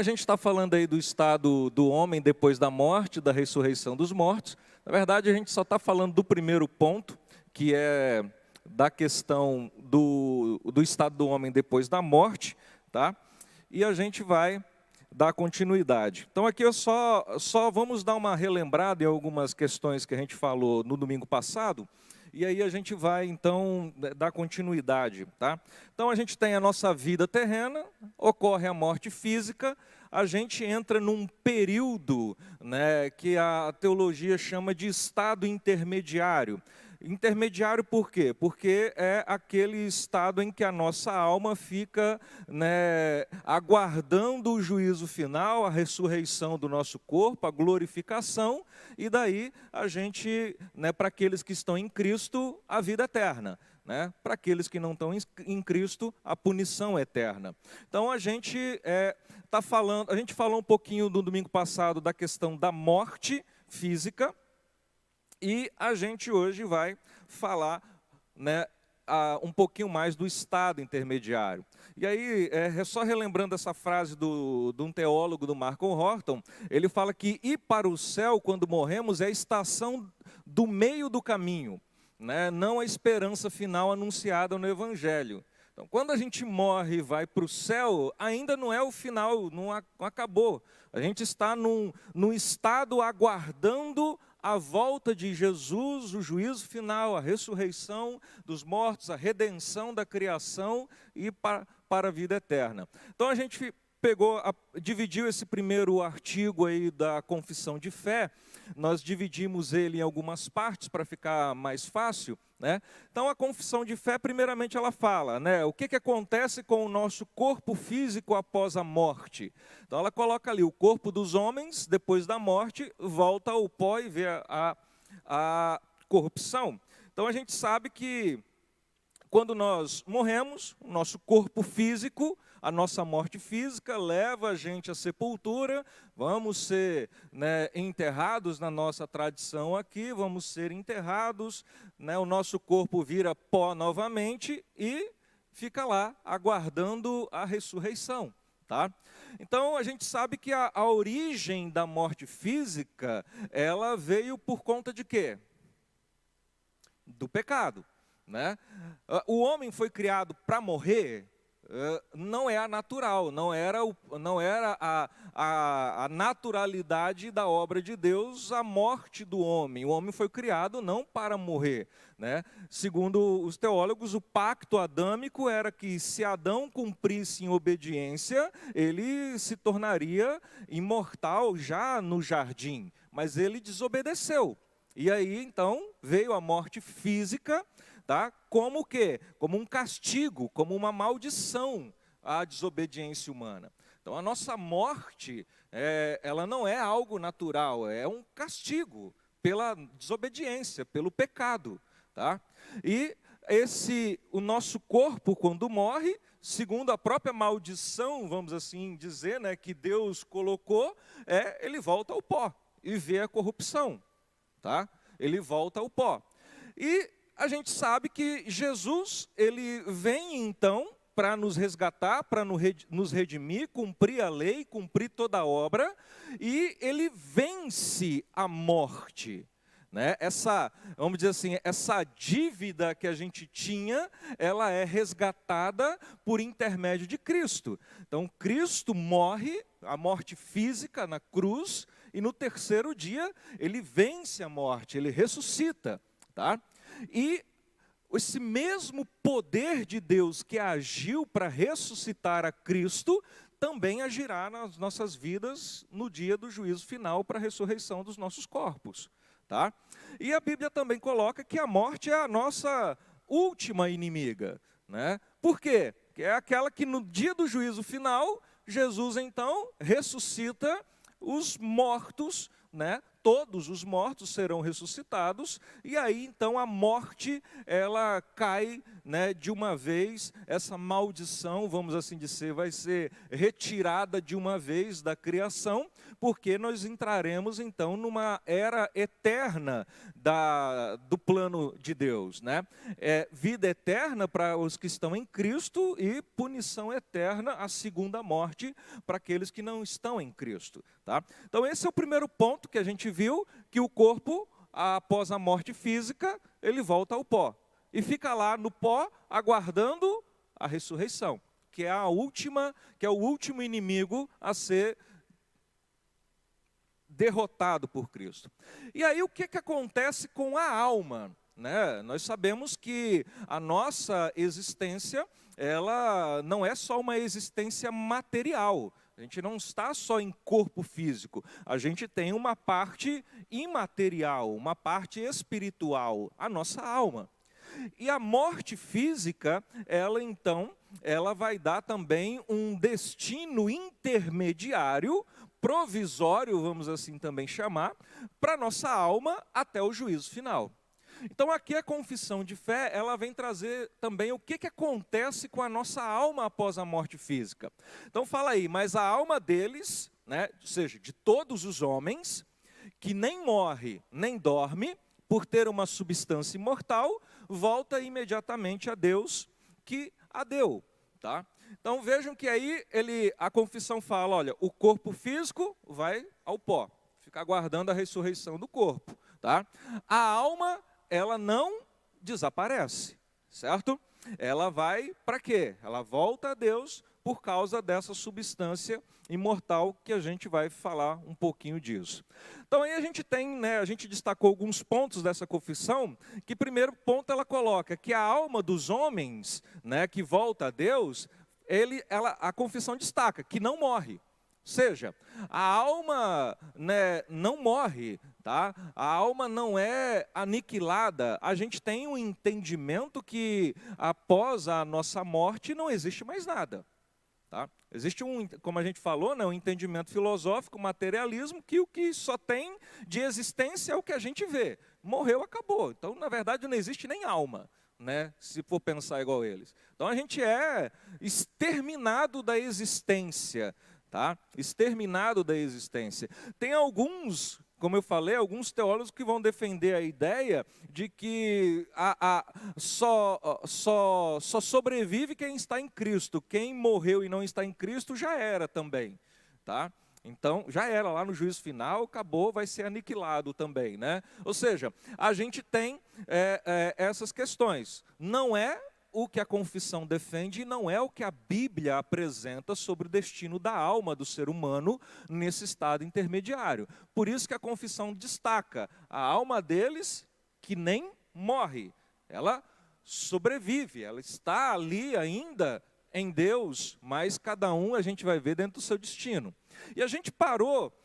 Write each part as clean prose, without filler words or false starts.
a gente está falando aí do estado do homem depois da morte, da ressurreição dos mortos. Na verdade, a gente só está falando do primeiro ponto, que é da questão do estado do homem depois da morte, tá? E a gente vai dar continuidade. Então aqui eu só vamos dar uma relembrada em algumas questões que a gente falou no domingo passado, e aí a gente vai, então, dar continuidade, tá? Então, a gente tem a nossa vida terrena, ocorre a morte física, a gente entra num período, né, que a teologia chama de estado intermediário. Intermediário por quê? Porque é aquele estado em que a nossa alma fica, né, aguardando o juízo final, a ressurreição do nosso corpo, a glorificação, e daí a gente, né, para aqueles que estão em Cristo, a vida eterna. Né? Para aqueles que não estão em Cristo, a punição eterna. Então a gente a gente falou um pouquinho no domingo passado da questão da morte física, e a gente hoje vai falar, né, um pouquinho mais do estado intermediário. E aí, só relembrando essa frase de um teólogo, do Malcolm Horton, ele fala que ir para o céu quando morremos é a estação do meio do caminho, né, não a esperança final anunciada no Evangelho. Então, quando a gente morre e vai para o céu, ainda não é o final, não acabou. A gente está num estado aguardando a volta de Jesus, o juízo final, a ressurreição dos mortos, a redenção da criação e para a vida eterna. Então a gente dividiu esse primeiro artigo aí da confissão de fé, nós dividimos ele em algumas partes para ficar mais fácil, né? Então a confissão de fé, primeiramente ela fala, né, o que acontece com o nosso corpo físico após a morte. Então ela coloca ali, o corpo dos homens, depois da morte, volta ao pó e vê a corrupção. Então a gente sabe que quando nós morremos, o nosso corpo físico, a nossa morte física leva a gente à sepultura, vamos ser, né, enterrados na nossa tradição aqui, vamos ser enterrados, né, o nosso corpo vira pó novamente e fica lá aguardando a ressurreição. Tá? Então a gente sabe que a origem da morte física, ela veio por conta de quê? Do pecado. Né? O homem foi criado para morrer, não é a natural, não era a naturalidade da obra de Deus, a morte do homem. O homem foi criado não para morrer. Né? Segundo os teólogos, o pacto adâmico era que se Adão cumprisse em obediência, ele se tornaria imortal já no jardim, mas ele desobedeceu. E aí então veio a morte física, tá? Como o quê? Como um castigo, como uma maldição à desobediência humana. Então a nossa morte, ela não é algo natural, é um castigo pela desobediência, pelo pecado. Tá? E o nosso corpo, quando morre, segundo a própria maldição, vamos assim dizer, né, que Deus colocou, ele volta ao pó e vê a corrupção. Tá? Ele volta ao pó. E a gente sabe que Jesus, ele vem então para nos resgatar, para nos redimir, cumprir a lei, cumprir toda a obra, e ele vence a morte. Né? Vamos dizer assim, essa dívida que a gente tinha, ela é resgatada por intermédio de Cristo. Então, Cristo morre, a morte física na cruz, e no terceiro dia, ele vence a morte, ele ressuscita. Tá? E esse mesmo poder de Deus que agiu para ressuscitar a Cristo, também agirá nas nossas vidas no dia do juízo final para a ressurreição dos nossos corpos. Tá? E a Bíblia também coloca que a morte é a nossa última inimiga. Né? Por quê? Porque é aquela que no dia do juízo final, Jesus então ressuscita os mortos, né, todos os mortos serão ressuscitados, e aí então a morte, ela cai, né, de uma vez, essa maldição, vamos assim dizer, vai ser retirada de uma vez da criação, porque nós entraremos então numa era eterna do plano de Deus, né? Vida eterna para os que estão em Cristo e punição eterna, a segunda morte, para aqueles que não estão em Cristo, tá? Então esse é o primeiro ponto que a gente viu, que o corpo, após a morte física, ele volta ao pó e fica lá no pó aguardando a ressurreição, que é o último inimigo a ser derrotado por Cristo. E aí o que acontece com a alma, né? Nós sabemos que a nossa existência, ela não é só uma existência material. A gente não está só em corpo físico, a gente tem uma parte imaterial, uma parte espiritual, a nossa alma. E a morte física, ela vai dar também um destino intermediário, provisório, vamos assim também chamar, para a nossa alma até o juízo final. Então aqui a confissão de fé, ela vem trazer também o que acontece com a nossa alma após a morte física. Então fala aí, mas a alma deles, né, ou seja, de todos os homens, que nem morre, nem dorme, por ter uma substância imortal, volta imediatamente a Deus que a deu, tá? Então vejam que aí a confissão fala, olha, o corpo físico vai ao pó, fica aguardando a ressurreição do corpo, tá? A alma, ela não desaparece, certo? Ela vai para quê? Ela volta a Deus por causa dessa substância imortal que a gente vai falar um pouquinho disso. Então aí a gente tem, né, a gente destacou alguns pontos dessa confissão, que primeiro ponto ela coloca que a alma dos homens, né, que volta a Deus, a confissão destaca que não morre. Ou seja, a alma, né, não morre, tá? A alma não é aniquilada. A gente tem um entendimento que após a nossa morte não existe mais nada. Tá? Existe como a gente falou, né, um entendimento filosófico, materialismo, que o que só tem de existência é o que a gente vê. Morreu, acabou. Então, na verdade, não existe nem alma, né, se for pensar igual eles. Então, a gente é exterminado da existência. Tá? Exterminado da existência. Tem alguns, como eu falei, alguns teólogos que vão defender a ideia de que só sobrevive quem está em Cristo. Quem morreu e não está em Cristo já era também. Tá? Então, já era lá no juízo final, acabou, vai ser aniquilado também, né? Ou seja, a gente tem essas questões. Não é o que a confissão defende, não é o que a Bíblia apresenta sobre o destino da alma do ser humano nesse estado intermediário. Por isso que a confissão destaca a alma deles que nem morre, ela sobrevive, ela está ali ainda em Deus, mas cada um a gente vai ver dentro do seu destino. E a gente parou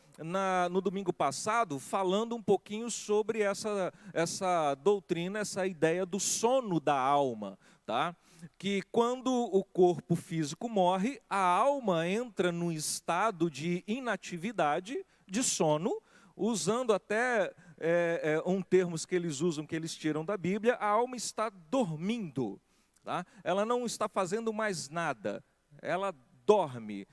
no domingo passado falando um pouquinho sobre essa doutrina, essa ideia do sono da alma, tá? Que quando o corpo físico morre, a alma entra num estado de inatividade, de sono, usando até termos que eles usam, que eles tiram da Bíblia, a alma está dormindo, tá? Ela não está fazendo mais nada, ela dorme.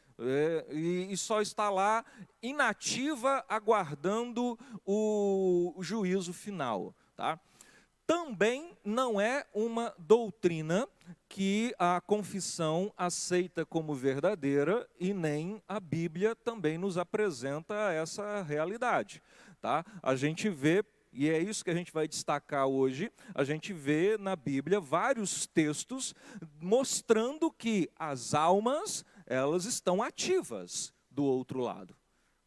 E só está lá inativa, aguardando o juízo final. Tá? Também não é uma doutrina que a confissão aceita como verdadeira e nem a Bíblia também nos apresenta essa realidade. Tá? A gente vê, e é isso que a gente vai destacar hoje, a gente vê na Bíblia vários textos mostrando que as almas, elas estão ativas do outro lado,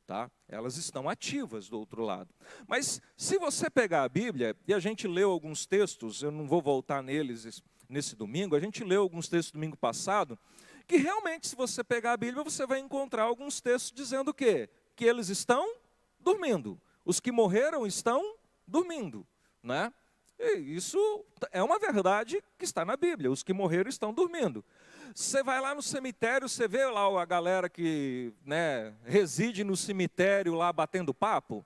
tá? Elas estão ativas do outro lado. Mas se você pegar a Bíblia, e a gente leu alguns textos, eu não vou voltar neles nesse domingo, a gente leu alguns textos domingo passado, que realmente se você pegar a Bíblia, você vai encontrar alguns textos dizendo o quê? Que eles estão dormindo. Os que morreram estão dormindo, né? E isso é uma verdade que está na Bíblia, os que morreram estão dormindo. Você vai lá no cemitério, você vê lá a galera que, né, reside no cemitério lá batendo papo?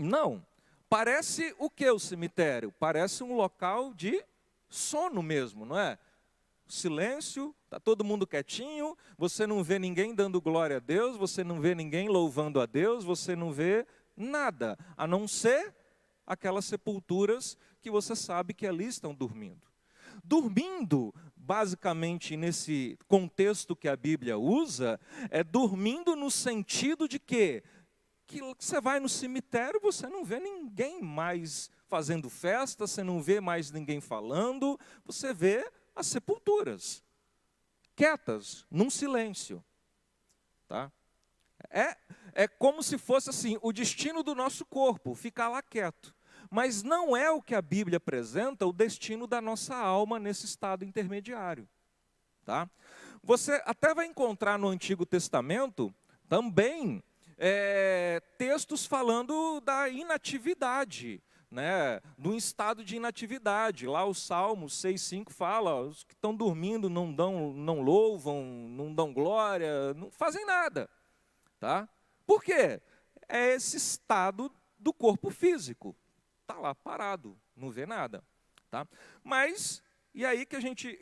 Não. Parece o que o cemitério? Parece um local de sono mesmo, não é? Silêncio, está todo mundo quietinho, você não vê ninguém dando glória a Deus, você não vê ninguém louvando a Deus, você não vê nada, a não ser aquelas sepulturas que você sabe que ali estão dormindo. Dormindo, basicamente, nesse contexto que a Bíblia usa, é dormindo no sentido de quê? Que você vai no cemitério, você não vê ninguém mais fazendo festa, você não vê mais ninguém falando, você vê as sepulturas, quietas, num silêncio. Tá? É como se fosse assim, o destino do nosso corpo, ficar lá quieto. Mas não é o que a Bíblia apresenta, o destino da nossa alma nesse estado intermediário. Tá? Você até vai encontrar no Antigo Testamento também textos falando da inatividade, né, do estado de inatividade. Lá o Salmo 6,5 fala, os que estão dormindo não louvam, não dão glória, não fazem nada. Tá? Por quê? É esse estado do corpo físico. Está lá parado, não vê nada. Tá? Mas, e aí que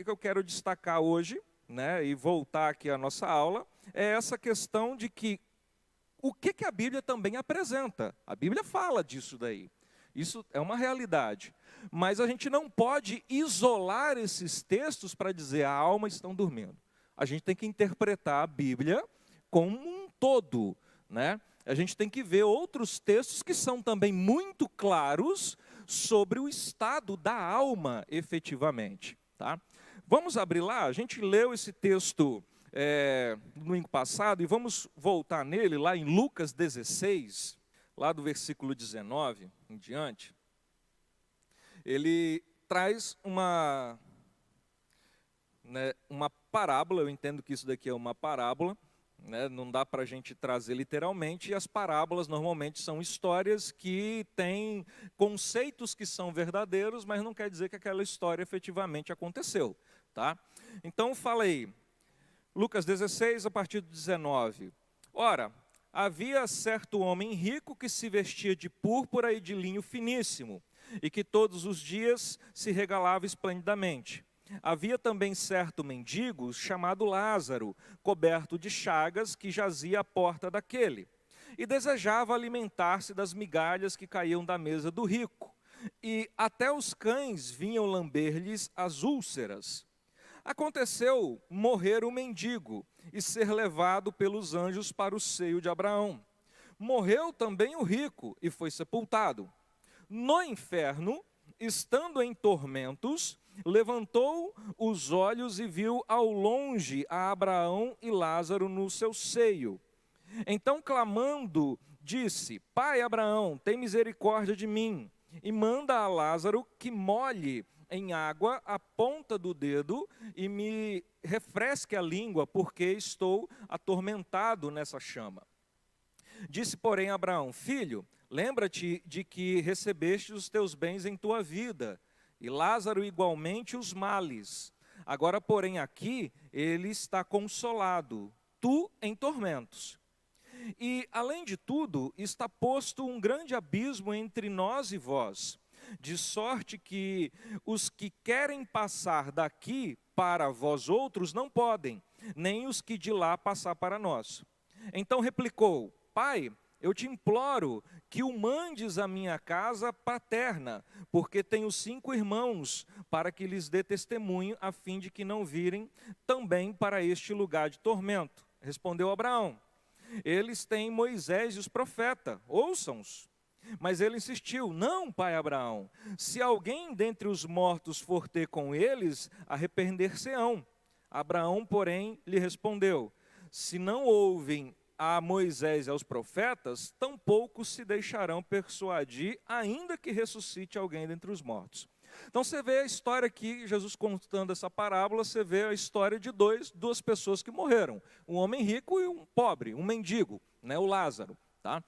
eu quero destacar hoje, né, e voltar aqui à nossa aula, é essa questão de que o que a Bíblia também apresenta. A Bíblia fala disso daí. Isso é uma realidade. Mas a gente não pode isolar esses textos para dizer a alma estão dormindo. A gente tem que interpretar a Bíblia como um todo, né? A gente tem que ver outros textos que são também muito claros sobre o estado da alma efetivamente. Tá? Vamos abrir lá, a gente leu esse texto no domingo passado e vamos voltar nele lá em Lucas 16, lá do versículo 19 em diante. Ele traz uma parábola, eu entendo que isso daqui é uma parábola, né, não dá para a gente trazer literalmente, e as parábolas normalmente são histórias que têm conceitos que são verdadeiros, mas não quer dizer que aquela história efetivamente aconteceu. Tá? Então fala aí, Lucas 16, a partir do 19. Ora, havia certo homem rico que se vestia de púrpura e de linho finíssimo, e que todos os dias se regalava esplendidamente. Havia também certo mendigo chamado Lázaro, coberto de chagas, que jazia à porta daquele, e desejava alimentar-se das migalhas que caíam da mesa do rico, e até os cães vinham lamber-lhes as úlceras. Aconteceu morrer o mendigo e ser levado pelos anjos para o seio de Abraão. Morreu também o rico e foi sepultado. No inferno, estando em tormentos, levantou os olhos e viu ao longe a Abraão e Lázaro no seu seio. Então, clamando, disse: Pai Abraão, tem misericórdia de mim, e manda a Lázaro que molhe em água a ponta do dedo e me refresque a língua, porque estou atormentado nessa chama. Disse, porém, Abraão: Filho, lembra-te de que recebeste os teus bens em tua vida, e Lázaro igualmente os males. Agora, porém, aqui ele está consolado, tu em tormentos. E, além de tudo, está posto um grande abismo entre nós e vós, de sorte que os que querem passar daqui para vós outros não podem, nem os que de lá passar para nós. Então replicou: Pai, eu te imploro que o mandes à minha casa paterna, porque tenho 5 irmãos, para que lhes dê testemunho, a fim de que não virem também para este lugar de tormento. Respondeu Abraão: Eles têm Moisés e os profetas, ouçam-os. Mas ele insistiu: Não, pai Abraão, se alguém dentre os mortos for ter com eles, arrepender-se-ão. Abraão, porém, lhe respondeu: Se não ouvem a Moisés e aos profetas, tampouco se deixarão persuadir, ainda que ressuscite alguém dentre os mortos. Então você vê a história aqui, Jesus contando essa parábola, você vê a história de duas pessoas que morreram. Um homem rico e um pobre, um mendigo, né, o Lázaro. Tá?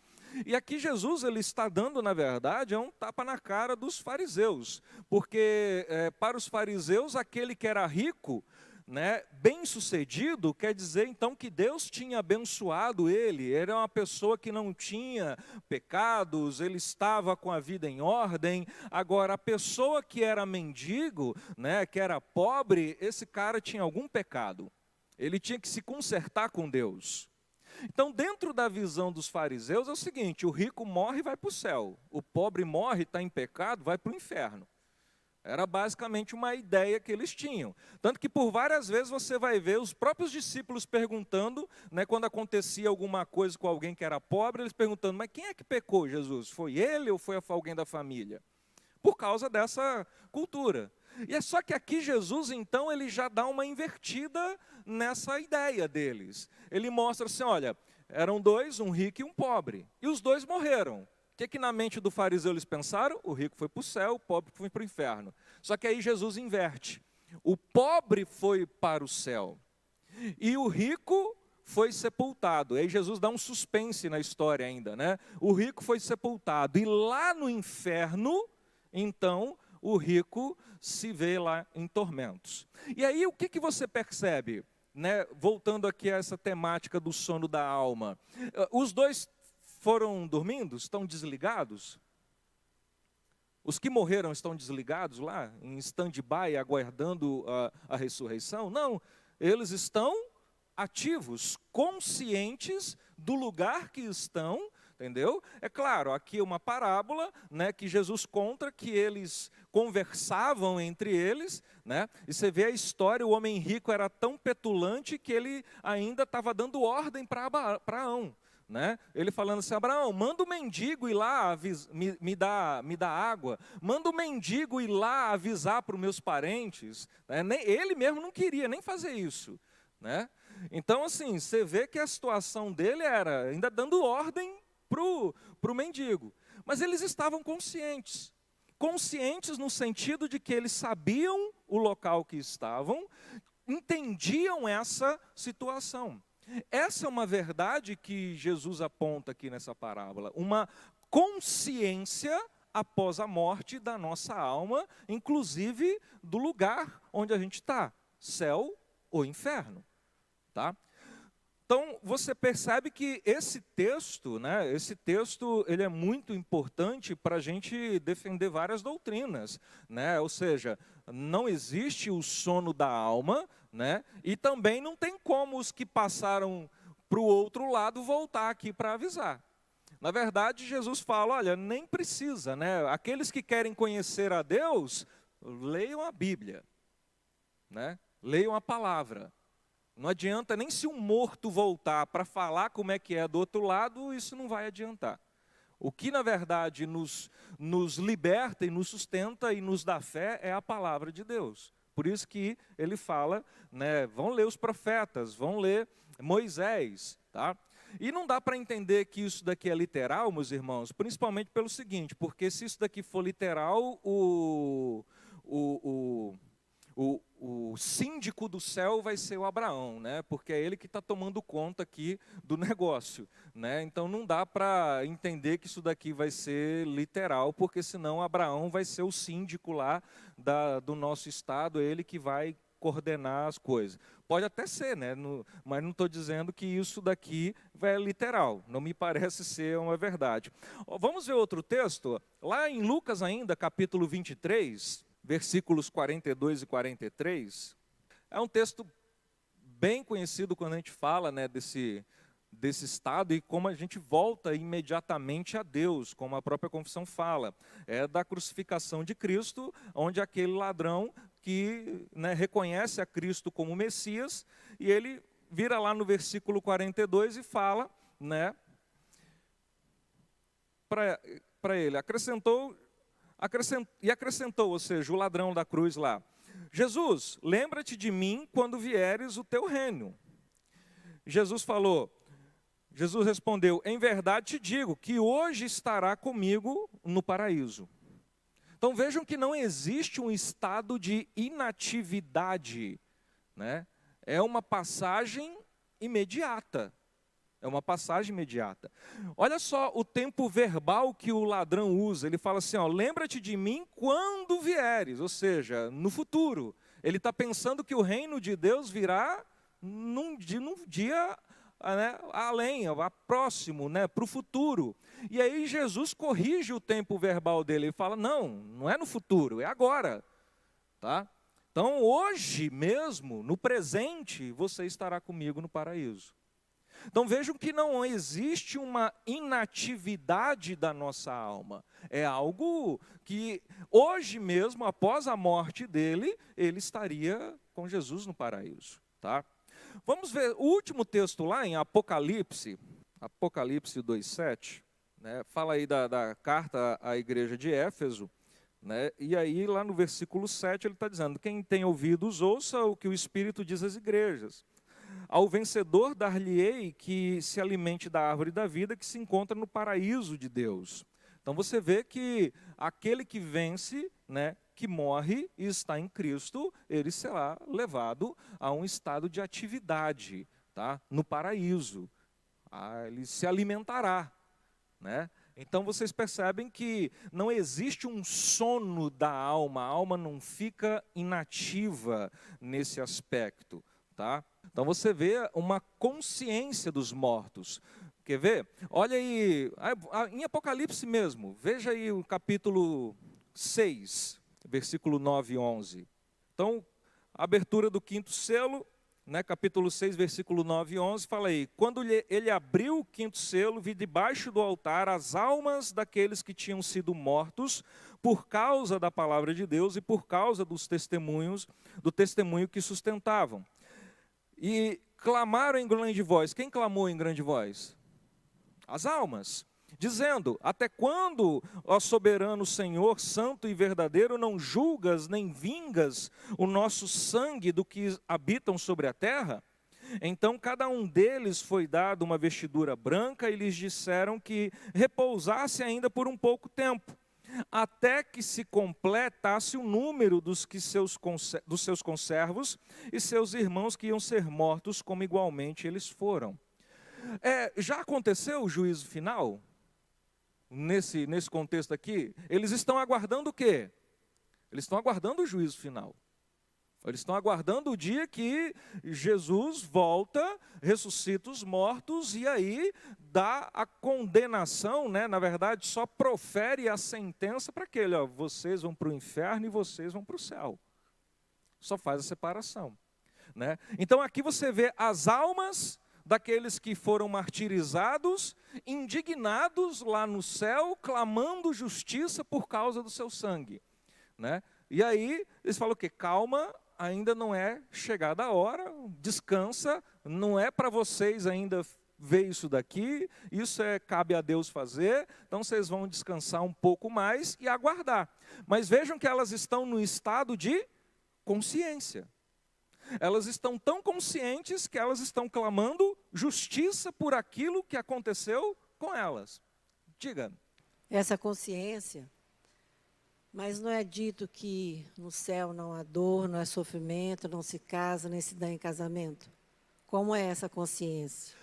E aqui Jesus ele está dando, na verdade, um tapa na cara dos fariseus. Porque para os fariseus, aquele que era rico né, bem-sucedido, quer dizer então que Deus tinha abençoado ele. Ele era uma pessoa que não tinha pecados, ele estava com a vida em ordem. Agora, a pessoa que era mendigo, né, que era pobre, esse cara tinha algum pecado. Ele tinha que se consertar com Deus. Então, dentro da visão dos fariseus é o seguinte: o rico morre e vai para o céu, o pobre morre, está em pecado, vai para o inferno. Era basicamente uma ideia que eles tinham. Tanto que por várias vezes você vai ver os próprios discípulos perguntando, né, quando acontecia alguma coisa com alguém que era pobre, eles perguntando: mas quem é que pecou, Jesus? Foi ele ou foi alguém da família? Por causa dessa cultura. E é só que aqui Jesus, então, ele já dá uma invertida nessa ideia deles. Ele mostra assim: olha, eram dois, um rico e um pobre, e os dois morreram. O que na mente do fariseu eles pensaram? O rico foi para o céu, o pobre foi para o inferno. Só que aí Jesus inverte. O pobre foi para o céu e o rico foi sepultado. Aí Jesus dá um suspense na história ainda, né? O rico foi sepultado e lá no inferno, então, o rico se vê lá em tormentos. E aí o que você percebe, né? Voltando aqui a essa temática do sono da alma. Os dois foram dormindo? Estão desligados? Os que morreram estão desligados lá, em stand-by, aguardando a ressurreição? Não, eles estão ativos, conscientes do lugar que estão, entendeu? É claro, aqui é uma parábola, né, que Jesus conta que eles conversavam entre eles, né? E você vê a história, o homem rico era tão petulante que ele ainda estava dando ordem para Abraão. Né? Ele falando assim: Abraão, manda o mendigo ir lá me dá água, manda o mendigo ir lá avisar para os meus parentes. Né? Ele mesmo não queria nem fazer isso. Né? Então, assim, você vê que a situação dele era ainda dando ordem para o mendigo. Mas eles estavam conscientes. Conscientes no sentido de que eles sabiam o local que estavam, entendiam essa situação. Essa é uma verdade que Jesus aponta aqui nessa parábola, uma consciência após a morte da nossa alma, inclusive do lugar onde a gente está, céu ou inferno, tá? Então, você percebe que esse texto, né, ele é muito importante para a gente defender várias doutrinas, né? Ou seja, não existe o sono da alma, né? E também não tem como os que passaram para o outro lado voltar aqui para avisar. Na verdade, Jesus fala: olha, nem precisa, né? Aqueles que querem conhecer a Deus, leiam a Bíblia, né? Leiam a palavra. Não adianta nem se um morto voltar para falar como é que é do outro lado, isso não vai adiantar. O que, na verdade, nos liberta e nos sustenta e nos dá fé é a palavra de Deus. Por isso que ele fala, né, vão ler os profetas, vão ler Moisés. Tá? E não dá para entender que isso daqui é literal, meus irmãos, principalmente pelo seguinte: porque se isso daqui for literal, o síndico do céu vai ser o Abraão, né? Porque é ele que está tomando conta aqui do negócio, né? Então não dá para entender que isso daqui vai ser literal, porque senão Abraão vai ser o síndico lá do nosso estado, ele que vai coordenar as coisas. Pode até ser, né? Mas não estou dizendo que isso daqui é literal, não me parece ser uma verdade. Vamos ver outro texto, lá em Lucas ainda, capítulo 23, versículos 42 e 43, é um texto bem conhecido quando a gente fala, né, desse estado e como a gente volta imediatamente a Deus, como a própria confissão fala. É da crucificação de Cristo, onde aquele ladrão que, né, reconhece a Cristo como Messias, e ele vira lá no versículo 42 e fala, né, para ele, acrescentou, ou seja, o ladrão da cruz lá: Jesus, lembra-te de mim quando vieres o teu reino. Jesus respondeu: em verdade te digo que hoje estará comigo no paraíso. Então vejam que não existe um estado de inatividade, né? É uma passagem imediata. É uma passagem imediata. Olha só o tempo verbal que o ladrão usa. Ele fala assim: ó, lembra-te de mim quando vieres, ou seja, no futuro. Ele está pensando que o reino de Deus virá num dia né, além, próximo, né, para o futuro. E aí Jesus corrige o tempo verbal dele. Ele fala, não é no futuro, é agora. Tá? Então, hoje mesmo, no presente, você estará comigo no paraíso. Então, vejam que não existe uma inatividade da nossa alma. É algo que, hoje mesmo, após a morte dele, ele estaria com Jesus no paraíso. Tá? Vamos ver o último texto lá em Apocalipse 2:7, né, fala aí da carta à igreja de Éfeso. Né? E aí, lá no versículo 7, ele está dizendo, quem tem ouvidos, ouça o que o Espírito diz às igrejas. Ao vencedor dar-lhe-ei que se alimente da árvore da vida que se encontra no paraíso de Deus. Então você vê que aquele que vence, né, que morre e está em Cristo, ele será levado a um estado de atividade, tá? No paraíso. Ele se alimentará, né? Então vocês percebem que não existe um sono da alma, a alma não fica inativa nesse aspecto. Tá? Então você vê uma consciência dos mortos. Quer ver? Olha aí, em Apocalipse mesmo, veja aí o capítulo 6, versículo 9 e 11. Então, a abertura do quinto selo, né, capítulo 6, versículo 9 e 11, fala aí, quando ele abriu o quinto selo, vi debaixo do altar as almas daqueles que tinham sido mortos por causa da palavra de Deus e por causa do testemunho que sustentavam. E clamaram em grande voz. Quem clamou em grande voz? As almas. Dizendo, até quando, ó soberano Senhor, santo e verdadeiro, não julgas nem vingas o nosso sangue do que habitam sobre a terra? Então cada um deles foi dado uma vestidura branca e lhes disseram que repousasse ainda por um pouco tempo, até que se completasse o número dos seus conservos e seus irmãos que iam ser mortos, como igualmente eles foram. Já aconteceu o juízo final? Nesse contexto aqui, eles estão aguardando o quê? Eles estão aguardando o juízo final. Eles estão aguardando o dia que Jesus volta, ressuscita os mortos e aí dá a condenação, né? Na verdade, só profere a sentença para aquele, ó, vocês vão para o inferno e vocês vão para o céu. Só faz a separação. Né? Então aqui você vê as almas daqueles que foram martirizados, indignados lá no céu, clamando justiça por causa do seu sangue. Né? E aí eles falam o quê? Calma, ainda não é chegada a hora, descansa, não é para vocês ainda ver isso daqui, isso cabe a Deus fazer, então vocês vão descansar um pouco mais e aguardar. Mas vejam que elas estão no estado de consciência. Elas estão tão conscientes que elas estão clamando justiça por aquilo que aconteceu com elas. Diga. Essa consciência, mas não é dito que no céu não há dor, não há sofrimento, não se casa, nem se dá em casamento? Como é essa consciência?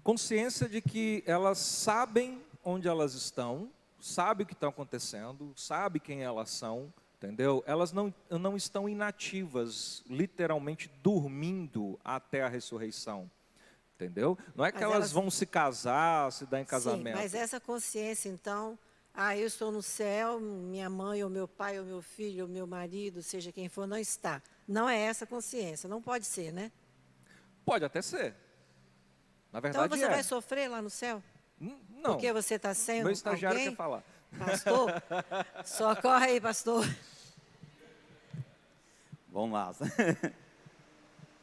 Consciência de que elas sabem onde elas estão, sabem o que está acontecendo, sabem quem elas são, entendeu? Elas não estão inativas, literalmente dormindo até a ressurreição, entendeu? Não é que elas vão se casar, se dar em casamento. Sim, mas essa consciência, então, eu estou no céu, minha mãe, ou meu pai, ou meu filho, ou meu marido, seja quem for, não está. Não é essa consciência, não pode ser, né? Pode até ser. Na verdade, então você vai sofrer lá no céu? Não. Porque você está sem alguém? Meu estagiário quer falar. Pastor, socorre aí, pastor. Vamos lá.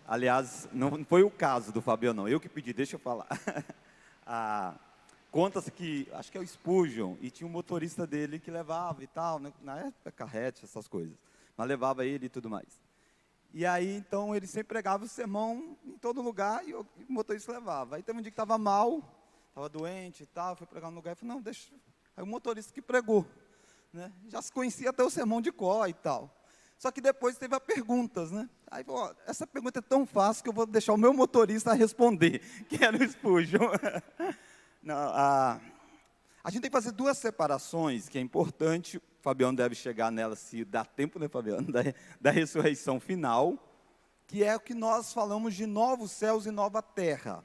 Aliás, não foi o caso do Fabiano, não. Eu que pedi, deixa eu falar. Conta-se que, acho que é o Spurgeon, e tinha um motorista dele que levava e tal, né? Na época, carrete, essas coisas. Mas levava ele e tudo mais. E aí, então, ele sempre pregava o sermão em todo lugar e o motorista levava. Aí teve um dia que estava mal, estava doente e tal, foi pregar no lugar e falou, não, deixa... Aí o motorista que pregou, né? Já se conhecia até o sermão de cor e tal. Só que depois teve as perguntas, né? Aí, ó, essa pergunta é tão fácil que eu vou deixar o meu motorista responder, que era o Spurgeon. Não, a gente tem que fazer duas separações, que é importante o Fabiano deve chegar nela, se dá tempo, né, Fabiano, da ressurreição final, que é o que nós falamos de novos céus e nova terra.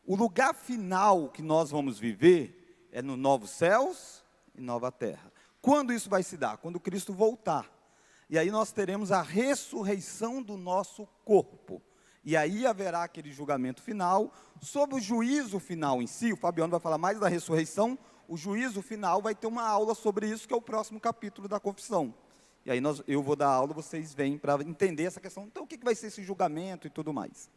O lugar final que nós vamos viver é no novos céus e nova terra. Quando isso vai se dar? Quando Cristo voltar. E aí nós teremos a ressurreição do nosso corpo. E aí haverá aquele julgamento final. Sobre o juízo final em si, o Fabiano vai falar mais da ressurreição. O juízo final vai ter uma aula sobre isso, que é o próximo capítulo da confissão. E aí eu vou dar aula, vocês vêm para entender essa questão. Então, o que vai ser esse julgamento e tudo mais?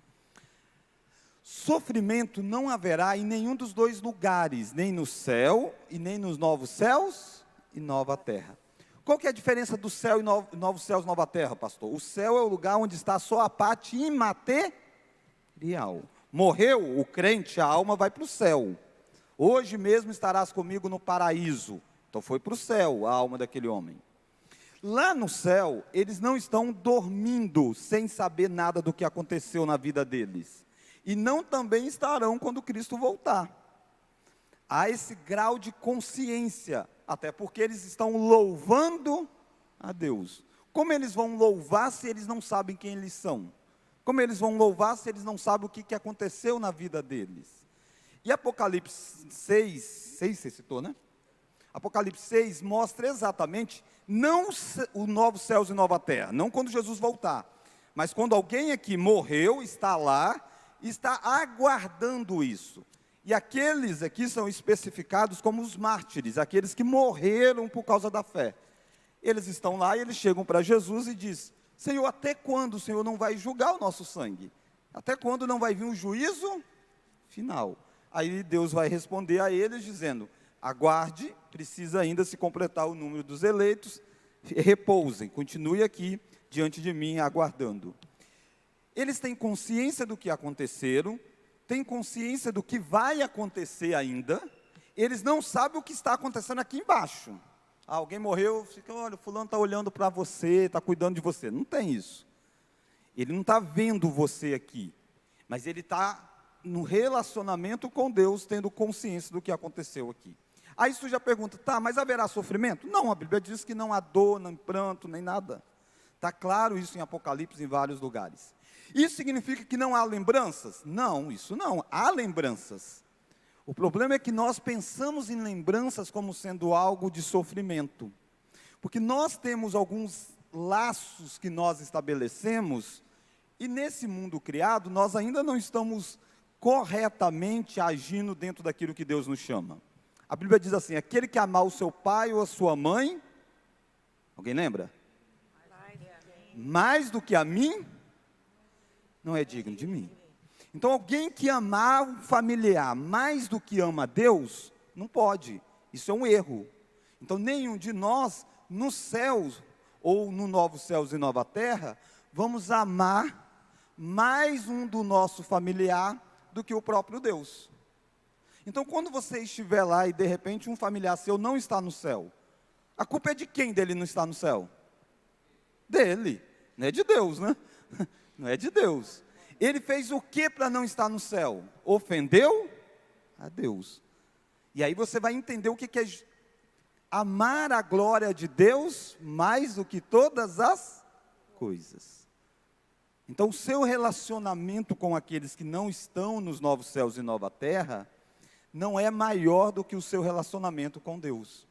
Sofrimento não haverá em nenhum dos dois lugares, nem no céu e nem nos novos céus e nova terra. Qual que é a diferença do céu e novos céus e nova terra, pastor? O céu é o lugar onde está só a parte imaterial. Morreu o crente, a alma vai para o céu. Hoje mesmo estarás comigo no paraíso. Então foi para o céu a alma daquele homem. Lá no céu, eles não estão dormindo sem saber nada do que aconteceu na vida deles. E não também estarão quando Cristo voltar. Há esse grau de consciência, até porque eles estão louvando a Deus. Como eles vão louvar se eles não sabem quem eles são? Como eles vão louvar se eles não sabem o que aconteceu na vida deles? E Apocalipse 6 você citou, né? Apocalipse 6 mostra exatamente, não os novos céus e nova terra, não quando Jesus voltar, mas quando alguém aqui morreu, está lá, está aguardando isso. E aqueles aqui são especificados como os mártires, aqueles que morreram por causa da fé. Eles estão lá e eles chegam para Jesus e dizem: Senhor, até quando o Senhor não vai julgar o nosso sangue? Até quando não vai vir um juízo final? Aí Deus vai responder a eles dizendo: aguarde, precisa ainda se completar o número dos eleitos, repousem, continue aqui diante de mim aguardando. Eles têm consciência do que aconteceram, têm consciência do que vai acontecer ainda, eles não sabem o que está acontecendo aqui embaixo. Alguém morreu, fica, olha, fulano está olhando para você, está cuidando de você. Não tem isso. Ele não está vendo você aqui, mas ele está no relacionamento com Deus, tendo consciência do que aconteceu aqui. Aí você já pergunta, tá, mas haverá sofrimento? Não, a Bíblia diz que não há dor, nem pranto, nem nada. Está claro isso em Apocalipse, em vários lugares. Isso significa que não há lembranças? Não, isso não, há lembranças. O problema é que nós pensamos em lembranças como sendo algo de sofrimento. Porque nós temos alguns laços que nós estabelecemos, e nesse mundo criado, nós ainda não estamos corretamente agindo dentro daquilo que Deus nos chama. A Bíblia diz assim: aquele que amar o seu pai ou a sua mãe, alguém lembra? Mais do que a mim, não é digno de mim. Então, alguém que amar um familiar mais do que ama a Deus, não pode. Isso é um erro. Então, nenhum de nós, no céu, ou no novos céus e nova terra, vamos amar mais um do nosso familiar do que o próprio Deus. Então, quando você estiver lá e de repente um familiar seu não está no céu, a culpa é de quem dele não estar no céu? Dele, não é de Deus, né? Não é de Deus. Ele fez o que para não estar no céu? Ofendeu a Deus. E aí você vai entender o que é amar a glória de Deus mais do que todas as coisas. Então, o seu relacionamento com aqueles que não estão nos novos céus e nova terra não é maior do que o seu relacionamento com Deus.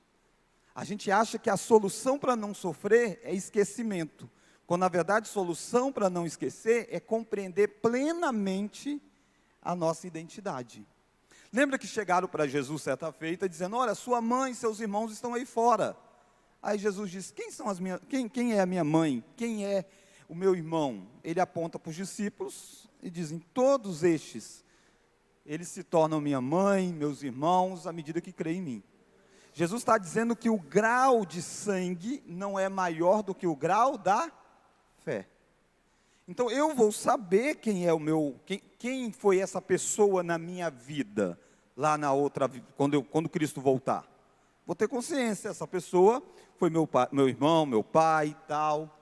A gente acha que a solução para não sofrer é esquecimento, quando na verdade a solução para não esquecer é compreender plenamente a nossa identidade. Lembra que chegaram para Jesus certa feita dizendo: olha, sua mãe e seus irmãos estão aí fora. Aí Jesus disse: quem é a minha mãe? Quem é o meu irmão? Ele aponta para os discípulos e dizem: todos estes, eles se tornam minha mãe, meus irmãos, à medida que creem em mim. Jesus está dizendo que o grau de sangue não é maior do que o grau da fé. Então eu vou saber quem é quem foi essa pessoa na minha vida, lá na outra, quando Cristo voltar. Vou ter consciência, essa pessoa foi meu irmão, meu pai e tal.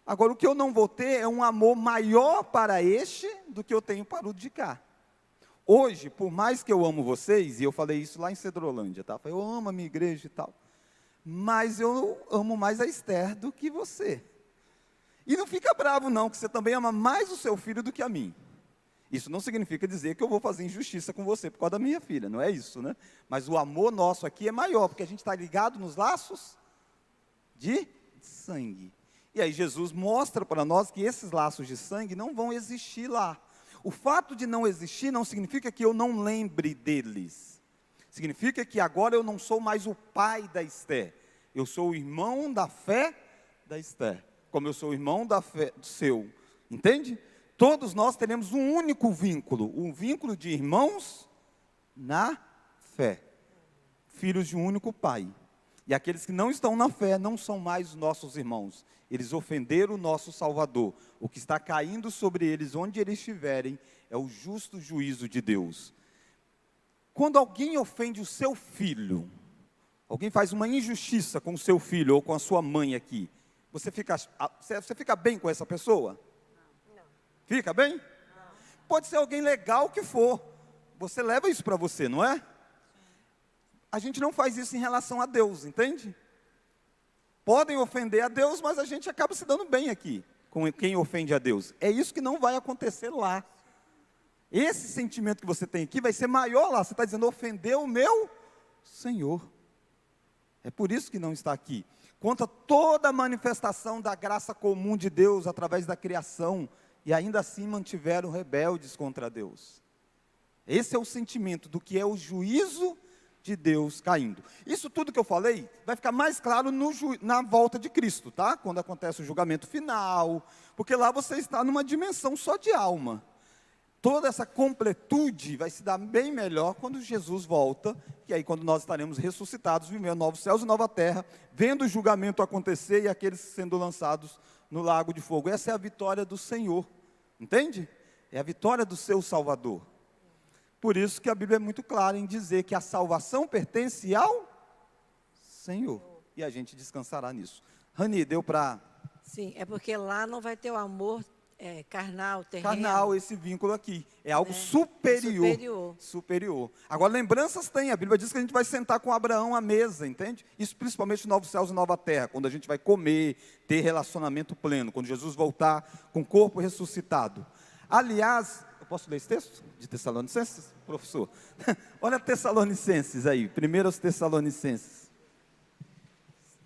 Agora, o que eu não vou ter é um amor maior para este do que eu tenho para o de cá. Hoje, por mais que eu amo vocês, e eu falei isso lá em Cedrolândia, tá? Eu amo a minha igreja e tal. mas eu amo mais a Esther do que você. E não fica bravo não, que você também ama mais o seu filho do que a mim. Isso não significa dizer que eu vou fazer injustiça com você por causa da minha filha, não é isso, né? Mas o amor nosso aqui é maior, porque a gente está ligado nos laços de sangue. E aí Jesus mostra para nós que esses laços de sangue não vão existir lá. O fato de não existir não significa que eu não lembre deles. Significa que agora eu não sou mais o pai da Esther. Eu sou o irmão da fé da Esther. Como eu sou o irmão da fé seu. Entende? Todos nós teremos um único vínculo. Um vínculo de irmãos na fé. Filhos de um único pai. E aqueles que não estão na fé não são mais nossos irmãos. Eles ofenderam o nosso Salvador. O que está caindo sobre eles, onde eles estiverem, é o justo juízo de Deus. Quando alguém ofende o seu filho, alguém faz uma injustiça com o seu filho ou com a sua mãe aqui, você fica bem com essa pessoa? Não. Fica bem? Não. Pode ser alguém legal que for. Você leva isso para você, não é? A gente não faz isso em relação a Deus, entende? Podem ofender a Deus, mas a gente acaba se dando bem aqui com quem ofende a Deus. É isso que não vai acontecer lá. Esse sentimento que você tem aqui vai ser maior lá. Você está dizendo, ofendeu o meu Senhor. É por isso que não está aqui. Conta toda a manifestação da graça comum de Deus através da criação, e ainda assim mantiveram rebeldes contra Deus. Esse é o sentimento do que é o juízo de Deus caindo. Isso tudo que eu falei vai ficar mais claro na volta de Cristo, tá? Quando acontece o julgamento final, porque lá você está numa dimensão só de alma. Toda essa completude vai se dar bem melhor quando Jesus volta, e aí quando nós estaremos ressuscitados, vivendo novos céus e nova terra, vendo o julgamento acontecer e aqueles sendo lançados no lago de fogo. Essa é a vitória do Senhor, entende? É a vitória do seu Salvador. Por isso que a Bíblia é muito clara em dizer que a salvação pertence ao Senhor, e a gente descansará nisso. Rani, deu para... Sim, é porque lá não vai ter o amor carnal, terreno. Carnal, esse vínculo aqui. É algo superior. Superior. Agora, lembranças tem. A Bíblia diz que a gente vai sentar com Abraão à mesa, entende? Isso principalmente novos céus e nova terra, quando a gente vai comer, ter relacionamento pleno, quando Jesus voltar com o corpo ressuscitado. Aliás, eu posso ler esse texto de Tessalonicenses, professor? Olha Tessalonicenses aí, 1 Tessalonicenses.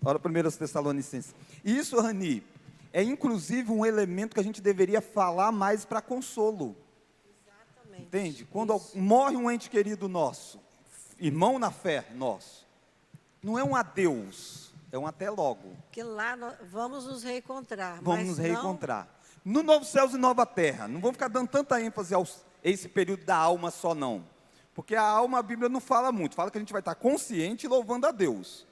Olha 1 Tessalonicenses. Isso, Rani, é inclusive um elemento que a gente deveria falar mais para consolo. Exatamente. Entende? Quando morre um ente querido nosso, irmão na fé nosso, não é um adeus, é um até logo. Porque lá vamos nos reencontrar. Vamos nos reencontrar. No novo céus e nova terra, não vamos ficar dando tanta ênfase a esse período da alma só não. Porque a alma, a Bíblia não fala muito, fala que a gente vai estar consciente e louvando a Deus.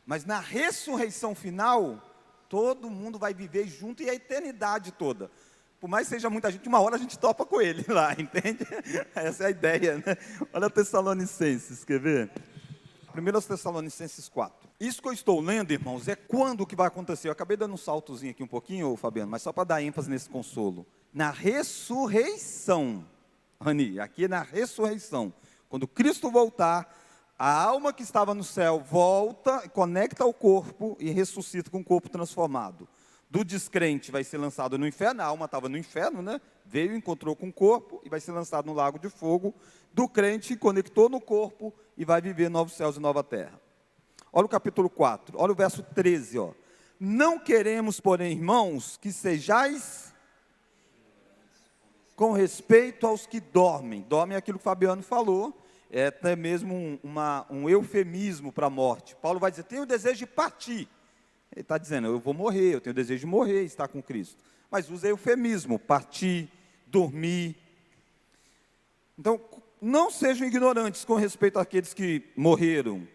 Mas na ressurreição final, todo mundo vai viver junto e a eternidade toda. Por mais que seja muita gente, uma hora a gente topa com ele lá, entende? Essa é a ideia, né? Olha Tessalonicenses, quer ver? 1 Tessalonicenses 4. Isso que eu estou lendo, irmãos, é quando que vai acontecer. Eu acabei dando um saltozinho aqui um pouquinho, Fabiano, mas só para dar ênfase nesse consolo. Na ressurreição, Rani, aqui é na ressurreição. Quando Cristo voltar, a alma que estava no céu volta, conecta ao corpo e ressuscita com o corpo transformado. Do descrente vai ser lançado no inferno, a alma estava no inferno, né? Veio, encontrou com o corpo e vai ser lançado no lago de fogo. Do crente, conectou no corpo e vai viver novos céus e nova terra. Olha o capítulo 4, olha o verso 13, ó. Não queremos, porém, irmãos, que sejais com respeito aos que dormem. Dormem é aquilo que o Fabiano falou, é até mesmo um eufemismo para a morte. Paulo vai dizer, tenho o desejo de partir. Ele está dizendo, eu vou morrer, eu tenho o desejo de morrer e estar com Cristo. Mas usa eufemismo, partir, dormir. Então, não sejam ignorantes com respeito àqueles que morreram,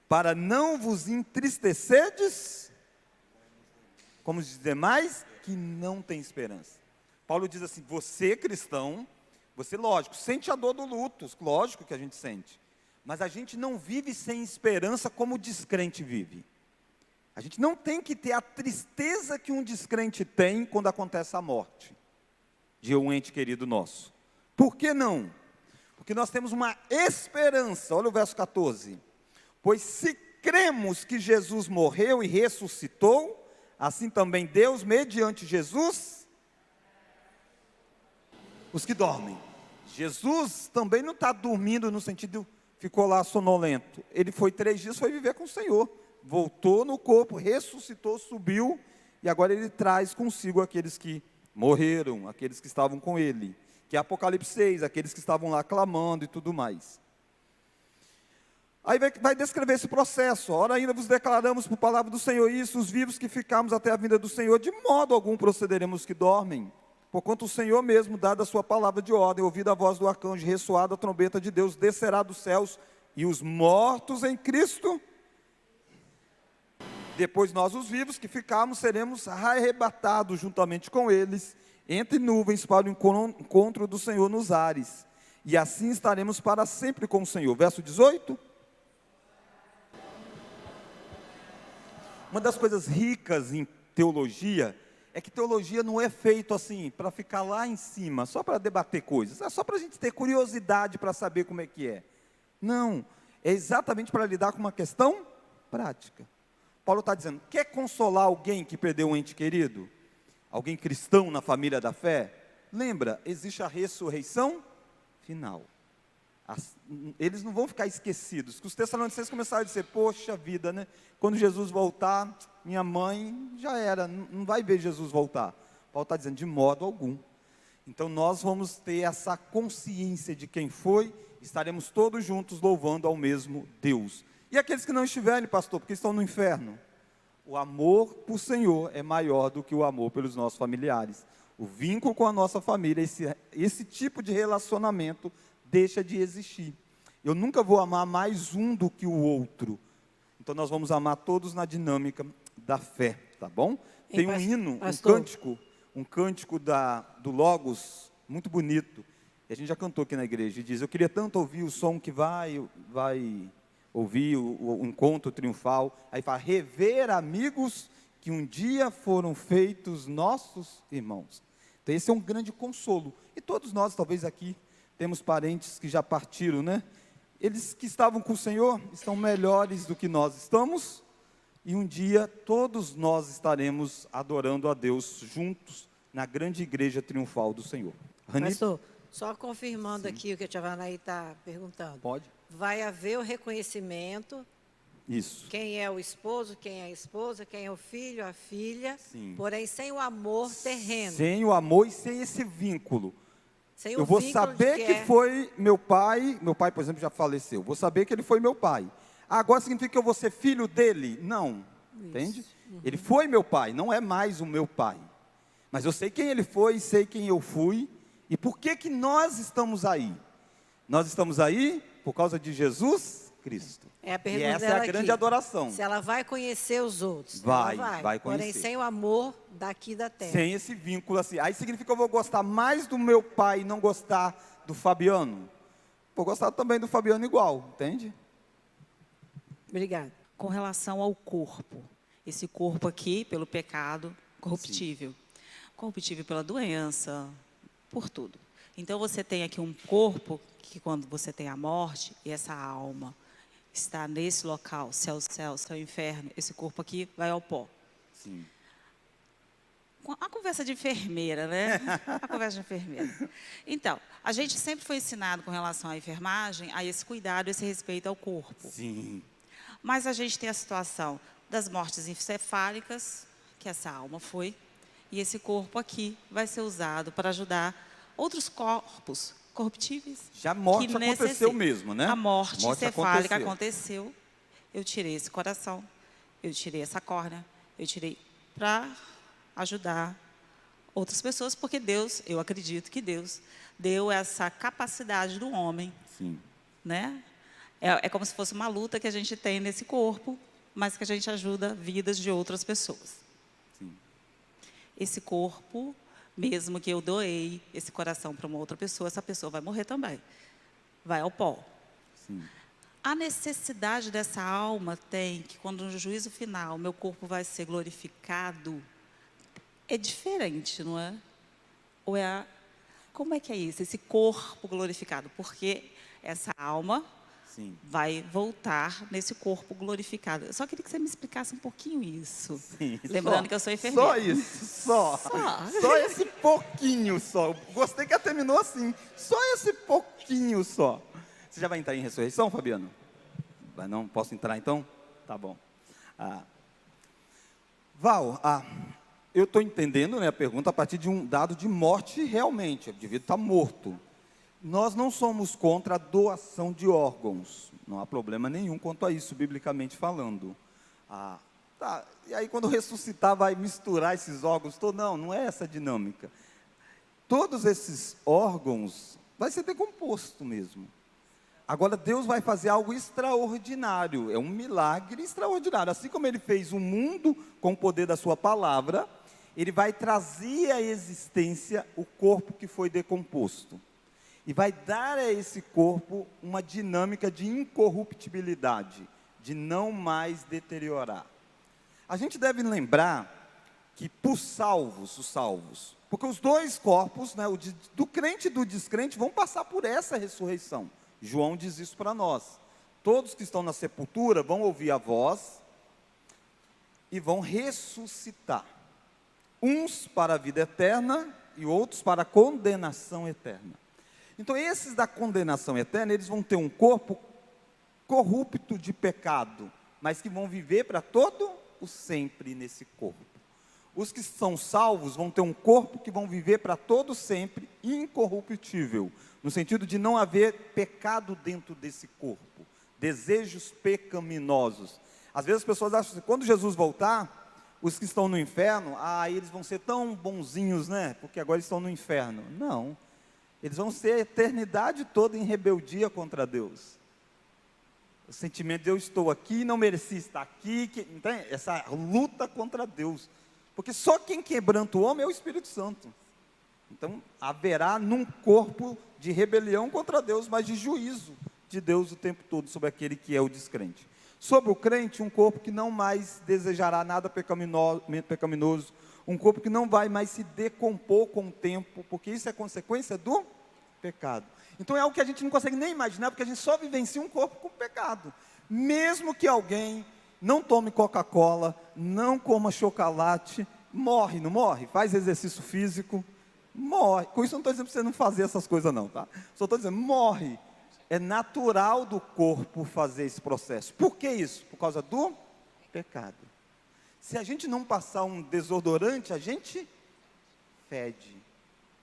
para não vos entristecerdes, como os demais que não têm esperança. Paulo diz assim, você cristão, você lógico, sente a dor do luto, lógico que a gente sente, mas a gente não vive sem esperança como o descrente vive. A gente não tem que ter a tristeza que um descrente tem quando acontece a morte de um ente querido nosso. Por que não? Porque nós temos uma esperança, olha o verso 14. Pois se cremos que Jesus morreu e ressuscitou, assim também Deus, mediante Jesus, os que dormem. Jesus também não está dormindo no sentido, ficou lá sonolento. Ele foi 3 dias, foi viver com o Senhor. Voltou no corpo, ressuscitou, subiu, e agora ele traz consigo aqueles que morreram, aqueles que estavam com ele. Que é Apocalipse 6, aqueles que estavam lá clamando e tudo mais. Aí vai descrever esse processo. Ora, ainda vos declaramos por palavra do Senhor isso, os vivos que ficarmos até a vinda do Senhor, de modo algum procederemos os que dormem. Porquanto o Senhor mesmo, dada a sua palavra de ordem, ouvida a voz do arcanjo, ressoada a trombeta de Deus, descerá dos céus, e os mortos em Cristo, depois nós os vivos que ficarmos, seremos arrebatados juntamente com eles, entre nuvens para o encontro do Senhor nos ares, e assim estaremos para sempre com o Senhor. Verso 18. Uma das coisas ricas em teologia é que teologia não é feito assim, para ficar lá em cima, só para debater coisas, é só para a gente ter curiosidade para saber como é que é. Não, é exatamente para lidar com uma questão prática. Paulo está dizendo, quer consolar alguém que perdeu um ente querido? Alguém cristão na família da fé? Lembra, existe a ressurreição final. Eles não vão ficar esquecidos. Que os Tessalonicenses começaram a dizer, poxa vida, né? Quando Jesus voltar, minha mãe já era, não vai ver Jesus voltar. Paulo está dizendo, de modo algum. Então nós vamos ter essa consciência de quem foi, estaremos todos juntos louvando ao mesmo Deus. E aqueles que não estiverem, pastor, porque estão no inferno? O amor por Senhor é maior do que o amor pelos nossos familiares. O vínculo com a nossa família, esse tipo de relacionamento deixa de existir. Eu nunca vou amar mais um do que o outro. Então nós vamos amar todos na dinâmica da fé, tá bom? Tem um hino, um cântico do Logos, muito bonito. E a gente já cantou aqui na igreja, e diz, eu queria tanto ouvir o som que vai ouvir o encontro triunfal. Aí fala, rever amigos que um dia foram feitos nossos irmãos. Então esse é um grande consolo. E todos nós, talvez aqui, temos parentes que já partiram, né? Eles que estavam com o Senhor estão melhores do que nós estamos, e um dia todos nós estaremos adorando a Deus juntos na grande igreja triunfal do Senhor. Pastor, só confirmando aqui o que a tia Vanaí está perguntando. Pode? Vai haver o reconhecimento. Isso. Quem é o esposo, quem é a esposa, quem é o filho, a filha. Sim. Porém, sem o amor terreno. Sem o amor e sem esse vínculo. Sem o Eu vou vínculo saber de que foi meu pai, por exemplo, já faleceu. Vou saber que ele foi meu pai. Agora significa que eu vou ser filho dele? Não. Isso. Entende? Ele foi meu pai, não é mais o meu pai. Mas eu sei quem ele foi, sei quem eu fui. E por que nós estamos aí? Nós estamos aí por causa de Jesus Cristo. É a pergunta e essa é dela a grande aqui. adoração. Se ela vai conhecer os outros. Vai conhecer. Porém, sem o amor daqui da terra. Sem esse vínculo assim. Aí significa que eu vou gostar mais do meu pai e não gostar do Fabiano? Vou gostar também do Fabiano igual, entende? Obrigada. Com relação ao corpo. Esse corpo aqui, pelo pecado, corruptível. Sim. Corruptível pela doença, por tudo. Então, você tem aqui um corpo que, quando você tem a morte, e essa alma está nesse local, céu, inferno, esse corpo aqui vai ao pó. Sim. A conversa de enfermeira, né? A conversa de enfermeira. Então, a gente sempre foi ensinado com relação à enfermagem, a esse cuidado, esse respeito ao corpo. Sim. Mas a gente tem a situação das mortes encefálicas, que essa alma foi, e esse corpo aqui vai ser usado para ajudar outros corpos corruptíveis. Já a morte aconteceu mesmo, né? A morte encefálica aconteceu. Eu tirei esse coração, eu tirei essa córnea, eu tirei para ajudar outras pessoas, porque Deus, eu acredito que Deus deu essa capacidade do homem. Sim. Né? É como se fosse uma luta que a gente tem nesse corpo, mas que a gente ajuda vidas de outras pessoas. Sim. Esse corpo, mesmo que eu doei esse coração para uma outra pessoa, essa pessoa vai morrer também. Vai ao pó. Sim. A necessidade dessa alma tem que, quando no juízo final, meu corpo vai ser glorificado, é diferente, não é? Ou como é que é isso? Esse corpo glorificado? Porque essa alma Sim. vai voltar nesse corpo glorificado. Eu só queria que você me explicasse um pouquinho isso. Sim, Lembrando só, que eu sou enfermeira. Só isso, só esse pouquinho só. Gostei que ela terminou assim, só esse pouquinho só. Você já vai entrar em ressurreição, Fabiano? Vai não? Posso entrar então? Tá bom. Val, eu estou entendendo, né, a pergunta a partir de um dado de morte realmente, o indivíduo está morto. Nós não somos contra a doação de órgãos, não há problema nenhum quanto a isso, biblicamente falando. Tá, e aí quando ressuscitar vai misturar esses órgãos todos? Não é essa a dinâmica. Todos esses órgãos vai ser decomposto mesmo. Agora Deus vai fazer algo extraordinário, é um milagre extraordinário. Assim como Ele fez o mundo com o poder da sua palavra, Ele vai trazer à existência o corpo que foi decomposto. E vai dar a esse corpo uma dinâmica de incorruptibilidade, de não mais deteriorar. A gente deve lembrar que os salvos, porque os dois corpos, né, do crente e do descrente, vão passar por essa ressurreição. João diz isso para nós. Todos que estão na sepultura vão ouvir a voz e vão ressuscitar. Uns para a vida eterna e outros para a condenação eterna. Então, esses da condenação eterna, eles vão ter um corpo corrupto de pecado, mas que vão viver para todo o sempre nesse corpo. Os que são salvos vão ter um corpo que vão viver para todo sempre incorruptível, no sentido de não haver pecado dentro desse corpo, desejos pecaminosos. Às vezes as pessoas acham que quando Jesus voltar, os que estão no inferno, eles vão ser tão bonzinhos, né? Porque agora estão no inferno. Não. Eles vão ser a eternidade toda em rebeldia contra Deus. O sentimento de eu estou aqui, não mereci estar aqui, entende? Essa luta contra Deus. Porque só quem quebranta o homem é o Espírito Santo. Então, haverá num corpo de rebelião contra Deus, mas de juízo de Deus o tempo todo sobre aquele que é o descrente. Sobre o crente, um corpo que não mais desejará nada pecaminoso, um corpo que não vai mais se decompor com o tempo, porque isso é consequência do pecado. Então é algo que a gente não consegue nem imaginar, porque a gente só vivencia um corpo com pecado. Mesmo que alguém não tome Coca-Cola, não coma chocolate, morre, não morre? Faz exercício físico, morre. Com isso eu não estou dizendo para você não fazer essas coisas não, tá? Só estou dizendo, morre. É natural do corpo fazer esse processo. Por que isso? Por causa do pecado. Se a gente não passar um desodorante, a gente fede.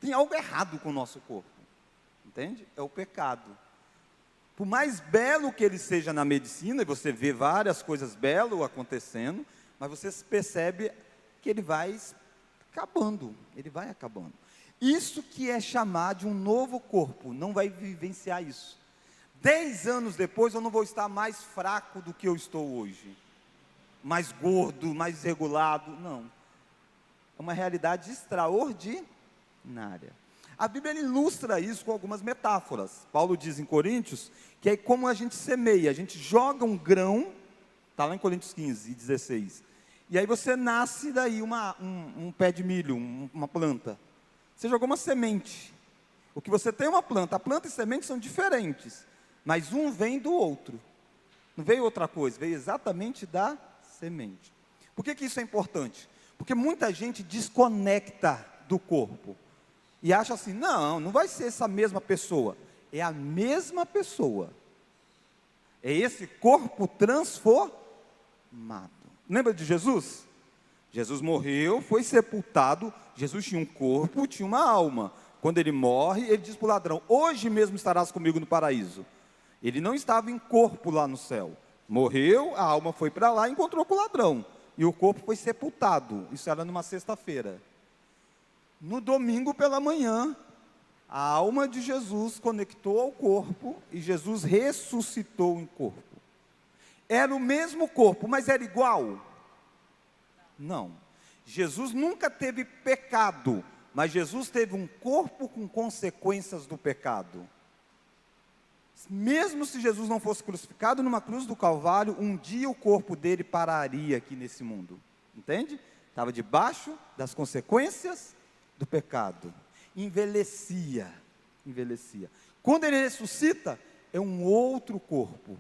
Tem algo errado com o nosso corpo. Entende? É o pecado. Por mais belo que ele seja na medicina, e você vê várias coisas belas acontecendo, mas você percebe que ele vai acabando. Ele vai acabando. Isso que é chamar de um novo corpo, não vai vivenciar isso. 10 anos depois eu não vou estar mais fraco do que eu estou hoje. Mais gordo, mais desregulado, não. É uma realidade extraordinária. A Bíblia ilustra isso com algumas metáforas. Paulo diz em Coríntios que é como a gente semeia, a gente joga um grão, está lá em Coríntios 15 e 16, e aí você nasce daí um pé de milho, uma planta. Você jogou uma semente. O que você tem é uma planta. A planta e semente são diferentes, mas um vem do outro. Não veio outra coisa, veio exatamente da semente. Por que isso é importante? Porque muita gente desconecta do corpo e acha assim, não vai ser essa mesma pessoa. É a mesma pessoa. É esse corpo transformado. Lembra de Jesus? Jesus morreu, foi sepultado. Jesus tinha um corpo, tinha uma alma. Quando ele morre, ele diz para o ladrão, hoje mesmo estarás comigo no paraíso. Ele não estava em corpo lá no céu. Morreu, a alma foi para lá e encontrou com o ladrão. E o corpo foi sepultado. Isso era numa sexta-feira. No domingo pela manhã, a alma de Jesus conectou ao corpo e Jesus ressuscitou em corpo. Era o mesmo corpo, mas era igual? Não. Jesus nunca teve pecado, mas Jesus teve um corpo com consequências do pecado. Mesmo se Jesus não fosse crucificado numa cruz do Calvário, um dia o corpo dele pararia aqui nesse mundo. Entende? Estava debaixo das consequências do pecado. Envelhecia. Quando ele ressuscita, é um outro corpo.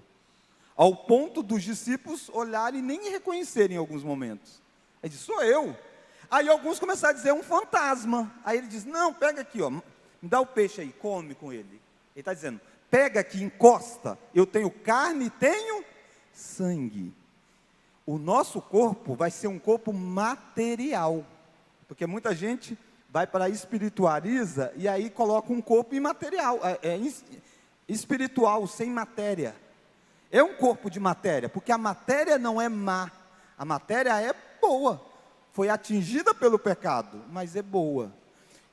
Ao ponto dos discípulos olharem e nem reconhecerem em alguns momentos. Ele diz, sou eu. Aí alguns começaram a dizer, é um fantasma. Aí ele diz, não, pega aqui, ó, me dá o peixe aí, come com ele. Ele está dizendo, pega aqui, encosta, eu tenho carne e tenho sangue. O nosso corpo vai ser um corpo material. Porque muita gente vai para a espiritualiza e aí coloca um corpo imaterial, espiritual, sem matéria. É um corpo de matéria, porque a matéria não é má, a matéria é boa. Foi atingida pelo pecado, mas é boa.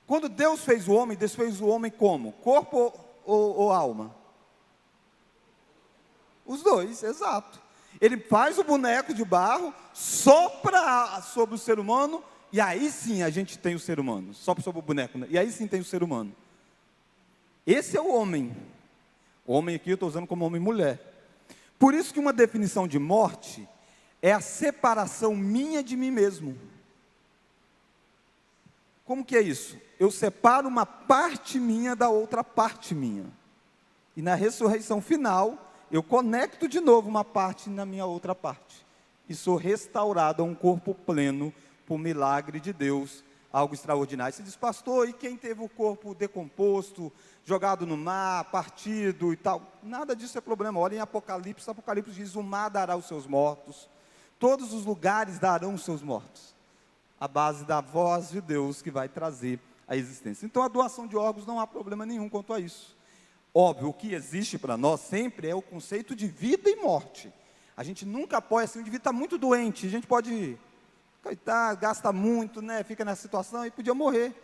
Quando Deus fez o homem, Deus fez o homem como? Corpo ou alma? Os dois, exato. Ele faz o boneco de barro, sopra sobre o ser humano, e aí sim a gente tem o ser humano. Sopra sobre o boneco, e aí sim tem o ser humano. Esse é o homem. O homem aqui eu estou usando como homem e mulher. Por isso que uma definição de morte é a separação minha de mim mesmo. Como que é isso? Eu separo uma parte minha da outra parte minha. E na ressurreição final, eu conecto de novo uma parte na minha outra parte. E sou restaurado a um corpo pleno por milagre de Deus, algo extraordinário. Você diz, pastor, e quem teve o corpo decomposto, jogado no mar, partido e tal? Nada disso é problema. Olha em Apocalipse, Apocalipse diz, o mar dará os seus mortos, todos os lugares darão os seus mortos. A base da voz de Deus que vai trazer a existência. Então a doação de órgãos não há problema nenhum quanto a isso. Óbvio, o que existe para nós sempre é o conceito de vida e morte. A gente nunca apoia assim, o indivíduo está muito doente, a gente pode, coitado, gasta muito, né, fica nessa situação e podia morrer.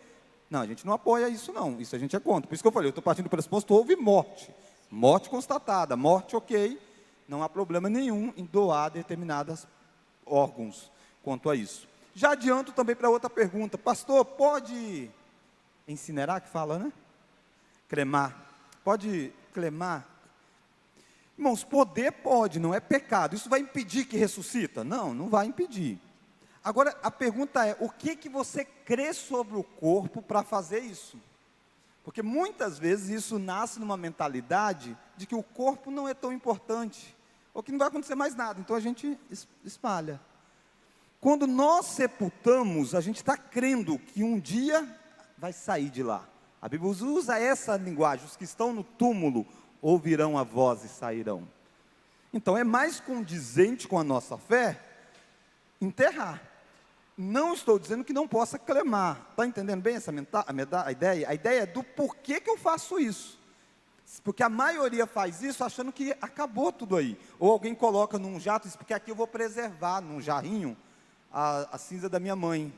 Não, a gente não apoia isso não, isso a gente é contra. Por isso que eu falei, eu estou partindo do pressuposto, houve morte. Morte constatada, morte ok, não há problema nenhum em doar determinados órgãos quanto a isso. Já adianto também para outra pergunta, pastor, pode incinerar, que fala, né? Cremar, pode cremar? Irmãos, poder pode, não é pecado, isso vai impedir que ressuscita? Não, não vai impedir. Agora, a pergunta é, o que você crê sobre o corpo para fazer isso? Porque muitas vezes isso nasce numa mentalidade de que o corpo não é tão importante, ou que não vai acontecer mais nada, então a gente espalha. Quando nós sepultamos, a gente está crendo que um dia vai sair de lá. A Bíblia usa essa linguagem, os que estão no túmulo ouvirão a voz e sairão. Então é mais condizente com a nossa fé enterrar. Não estou dizendo que não possa cremar. Está entendendo bem a ideia? A ideia é do porquê que eu faço isso. Porque a maioria faz isso achando que acabou tudo aí. Ou alguém coloca num jato e diz, porque aqui eu vou preservar num jarrinho a cinza da minha mãe.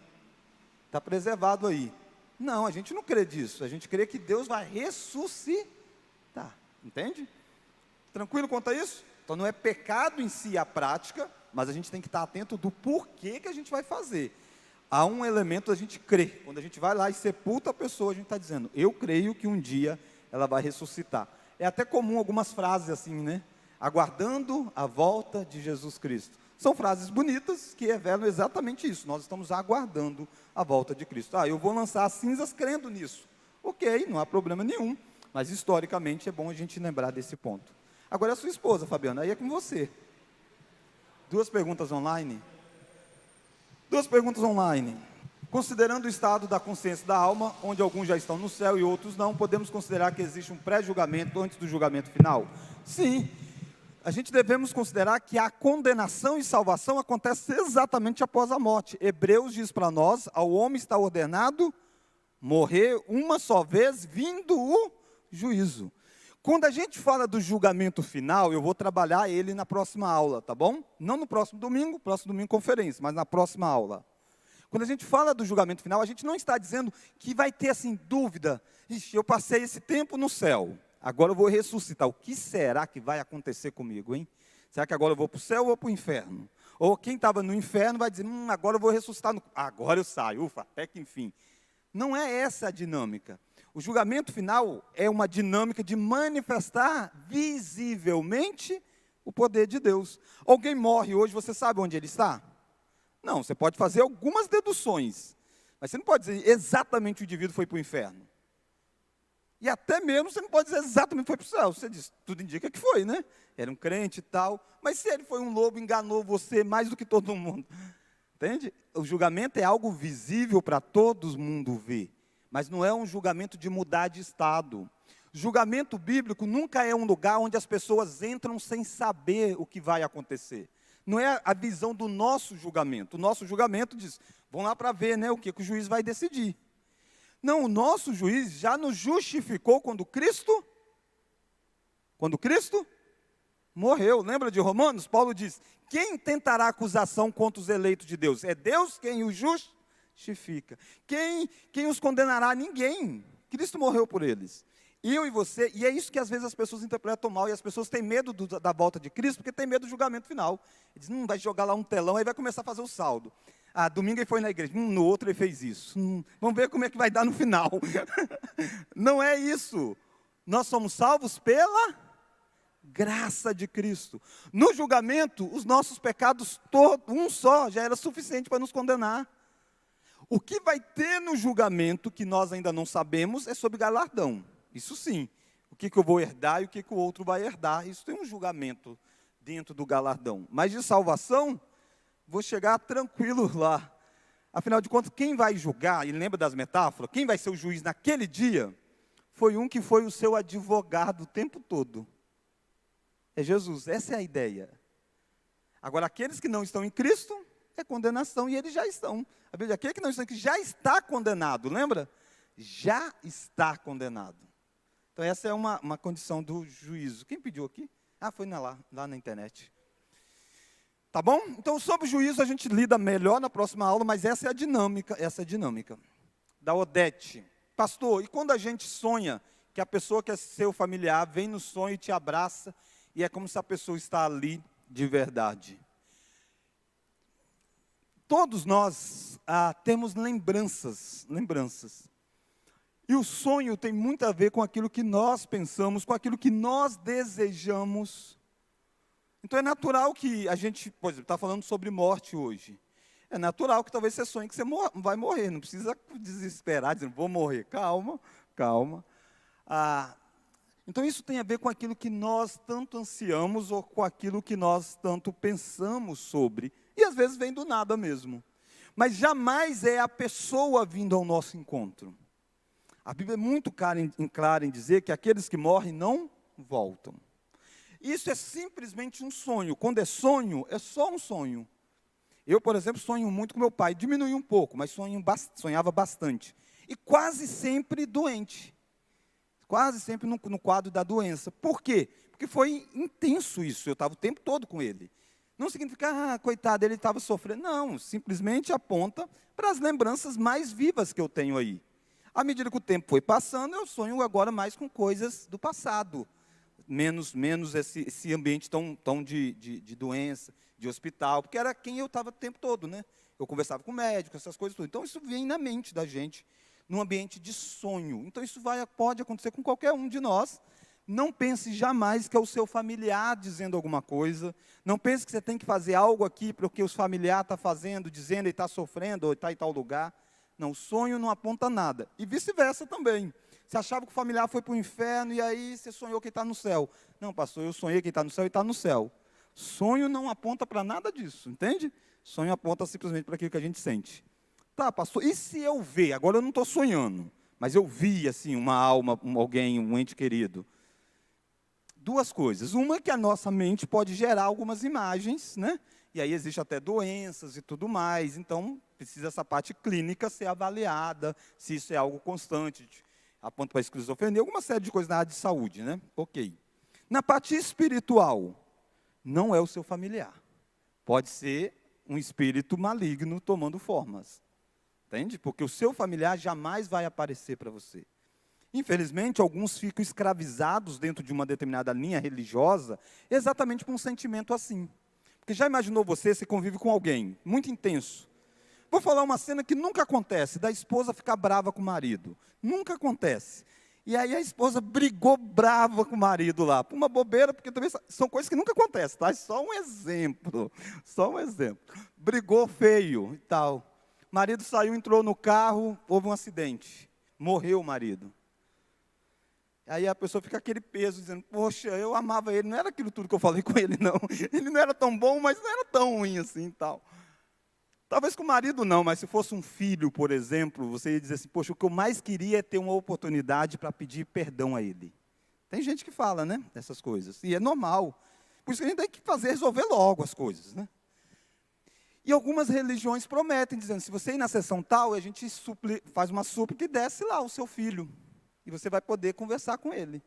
Está preservado aí. Não, a gente não crê disso. A gente crê que Deus vai ressuscitar. Entende? Tranquilo quanto a isso? Então não é pecado em si a prática, mas a gente tem que estar atento do porquê que a gente vai fazer. Há um elemento a gente crê. Quando a gente vai lá e sepulta a pessoa, a gente está dizendo, eu creio que um dia ela vai ressuscitar. É até comum algumas frases assim, né? Aguardando a volta de Jesus Cristo. São frases bonitas que revelam exatamente isso. Nós estamos aguardando a volta de Cristo. Eu vou lançar as cinzas crendo nisso. Ok, não há problema nenhum. Mas historicamente é bom a gente lembrar desse ponto. Agora a sua esposa, Fabiana, aí é com você. 2 perguntas online. 2 perguntas online. Considerando o estado da consciência da alma, onde alguns já estão no céu e outros não, podemos considerar que existe um pré-julgamento antes do julgamento final? Sim. A gente devemos considerar que a condenação e salvação acontece exatamente após a morte. Hebreus diz para nós, ao homem está ordenado morrer uma só vez, vindo o juízo. Quando a gente fala do julgamento final, eu vou trabalhar ele na próxima aula, tá bom? Não no próximo domingo conferência, mas na próxima aula. Quando a gente fala do julgamento final, a gente não está dizendo que vai ter assim dúvida, ixi, eu passei esse tempo no céu, agora eu vou ressuscitar, o que será que vai acontecer comigo, hein? Será que agora eu vou para o céu ou vou para o inferno? Ou quem estava no inferno vai dizer, agora eu vou ressuscitar, agora eu saio, ufa, até que enfim. Não é essa a dinâmica. O julgamento final é uma dinâmica de manifestar visivelmente o poder de Deus. Alguém morre hoje, você sabe onde ele está? Não, você pode fazer algumas deduções, mas você não pode dizer exatamente o indivíduo foi para o inferno. E até mesmo você não pode dizer exatamente que foi para o céu. Você diz, tudo indica que foi, né? Era um crente e tal. Mas se ele foi um lobo, enganou você mais do que todo mundo. Entende? O julgamento é algo visível para todo mundo ver. Mas não é um julgamento de mudar de estado. Julgamento bíblico nunca é um lugar onde as pessoas entram sem saber o que vai acontecer. Não é a visão do nosso julgamento. O nosso julgamento diz, vão lá para ver, né, o que o juiz vai decidir. Não, o nosso juiz já nos justificou quando Cristo morreu. Lembra de Romanos? Paulo diz, quem tentará acusação contra os eleitos de Deus? É Deus quem os justifica. Quem os condenará? Ninguém. Cristo morreu por eles. Eu e você, e é isso que às vezes as pessoas interpretam mal, e as pessoas têm medo da volta de Cristo, porque têm medo do julgamento final. Eles dizem, vai jogar lá um telão, aí vai começar a fazer o saldo. Ah, domingo ele foi na igreja, no outro ele fez isso. Vamos ver como é que vai dar no final. Não é isso. Nós somos salvos pela graça de Cristo. No julgamento, os nossos pecados, um só, já era suficiente para nos condenar. O que vai ter no julgamento, que nós ainda não sabemos, é sobre galardão. Isso sim. O que eu vou herdar e o que o outro vai herdar. Isso tem um julgamento dentro do galardão. Mas de salvação, vou chegar tranquilo lá. Afinal de contas, quem vai julgar, e lembra das metáforas, quem vai ser o juiz naquele dia, foi um que foi o seu advogado o tempo todo. É Jesus, essa é a ideia. Agora, aqueles que não estão em Cristo, é condenação, e eles já estão. A Bíblia, aquele que não está em Cristo já está condenado, lembra? Já está condenado. Então, essa é uma condição do juízo. Quem pediu aqui? Ah, foi lá na internet. Tá bom? Então, sobre o juízo, a gente lida melhor na próxima aula, mas essa é a dinâmica. Da Odete. Pastor, e quando a gente sonha que a pessoa que é seu familiar vem no sonho e te abraça, e é como se a pessoa está ali de verdade. Todos nós temos lembranças. E o sonho tem muito a ver com aquilo que nós pensamos, com aquilo que nós desejamos. Então é natural que a gente, por exemplo, está falando sobre morte hoje. É natural que talvez você sonhe que você vai morrer, não precisa desesperar, dizendo, vou morrer. Calma. Então isso tem a ver com aquilo que nós tanto ansiamos ou com aquilo que nós tanto pensamos sobre. E às vezes vem do nada mesmo. Mas jamais é a pessoa vindo ao nosso encontro. A Bíblia é muito clara em dizer que aqueles que morrem não voltam. Isso é simplesmente um sonho. Quando é sonho, é só um sonho. Eu, por exemplo, sonho muito com meu pai. Diminui um pouco, mas sonhava bastante. E quase sempre doente. Quase sempre no quadro da doença. Por quê? Porque foi intenso isso. Eu estava o tempo todo com ele. Não significa, coitado, ele estava sofrendo. Não, simplesmente aponta para as lembranças mais vivas que eu tenho aí. À medida que o tempo foi passando, eu sonho agora mais com coisas do passado. Menos esse ambiente tão de doença, de hospital, porque era quem eu estava o tempo todo, né? Eu conversava com o médico, essas coisas tudo. Então, isso vem na mente da gente, num ambiente de sonho. Então, isso pode acontecer com qualquer um de nós. Não pense jamais que é o seu familiar dizendo alguma coisa. Não pense que você tem que fazer algo aqui porque o familiar está fazendo, dizendo, e está sofrendo, ou está em tal lugar. Não, o sonho não aponta nada. E vice-versa também. Você achava que o familiar foi para o inferno e aí você sonhou que está no céu. Não, pastor, eu sonhei que está no céu e está no céu. Sonho não aponta para nada disso, entende? Sonho aponta simplesmente para aquilo que a gente sente. Tá, pastor, e se eu ver? Agora eu não estou sonhando, mas eu vi assim, uma alma, alguém, um ente querido. Duas coisas. Uma é que a nossa mente pode gerar algumas imagens, né? E aí existe até doenças e tudo mais. Então, precisa essa parte clínica ser avaliada, se isso é algo constante, aponta para a esquizofrenia, alguma série de coisas na área de saúde, né? Ok. Na parte espiritual, não é o seu familiar. Pode ser um espírito maligno tomando formas. Entende? Porque o seu familiar jamais vai aparecer para você. Infelizmente, alguns ficam escravizados dentro de uma determinada linha religiosa, exatamente por um sentimento assim. Porque já imaginou você convive com alguém muito intenso. Vou falar uma cena que nunca acontece, da esposa ficar brava com o marido. Nunca acontece. E aí a esposa brigou brava com o marido lá, por uma bobeira, porque também são coisas que nunca acontecem, tá? É só um exemplo. Brigou feio e tal. O marido saiu, entrou no carro, houve um acidente. Morreu o marido. Aí a pessoa fica aquele peso, dizendo, poxa, eu amava ele, não era aquilo tudo que eu falei com ele, não. Ele não era tão bom, mas não era tão ruim assim e tal. Talvez com o marido não, mas se fosse um filho, por exemplo, você ia dizer assim, poxa, o que eu mais queria é ter uma oportunidade para pedir perdão a ele. Tem gente que fala, né, dessas coisas, e é normal. Por isso que a gente tem que resolver logo as coisas, né? E algumas religiões prometem, dizendo, se você ir na sessão tal, a gente faz uma súplica e desce lá o seu filho. E você vai poder conversar com ele.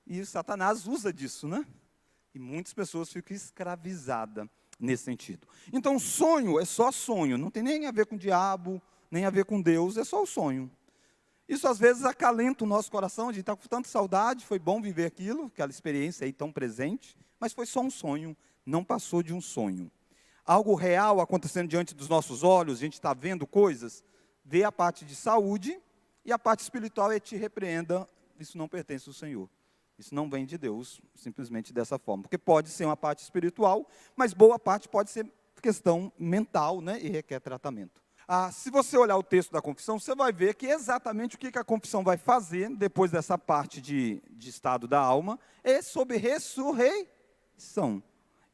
E Satanás usa disso, né? E muitas pessoas ficam escravizadas nesse sentido. Então, sonho é só sonho, não tem nem a ver com o diabo, nem a ver com Deus, é só o sonho. Isso às vezes acalenta o nosso coração, a gente está com tanta saudade, foi bom viver aquilo, aquela experiência aí tão presente, mas foi só um sonho, não passou de um sonho. Algo real acontecendo diante dos nossos olhos, a gente está vendo coisas, vê a parte de saúde, e a parte espiritual é te repreenda, isso não pertence ao Senhor. Isso não vem de Deus, simplesmente dessa forma. Porque pode ser uma parte espiritual, mas boa parte pode ser questão mental, né, e requer tratamento. Se você olhar o texto da confissão, você vai ver que exatamente o que a confissão vai fazer, depois dessa parte de estado da alma, é sobre ressurreição.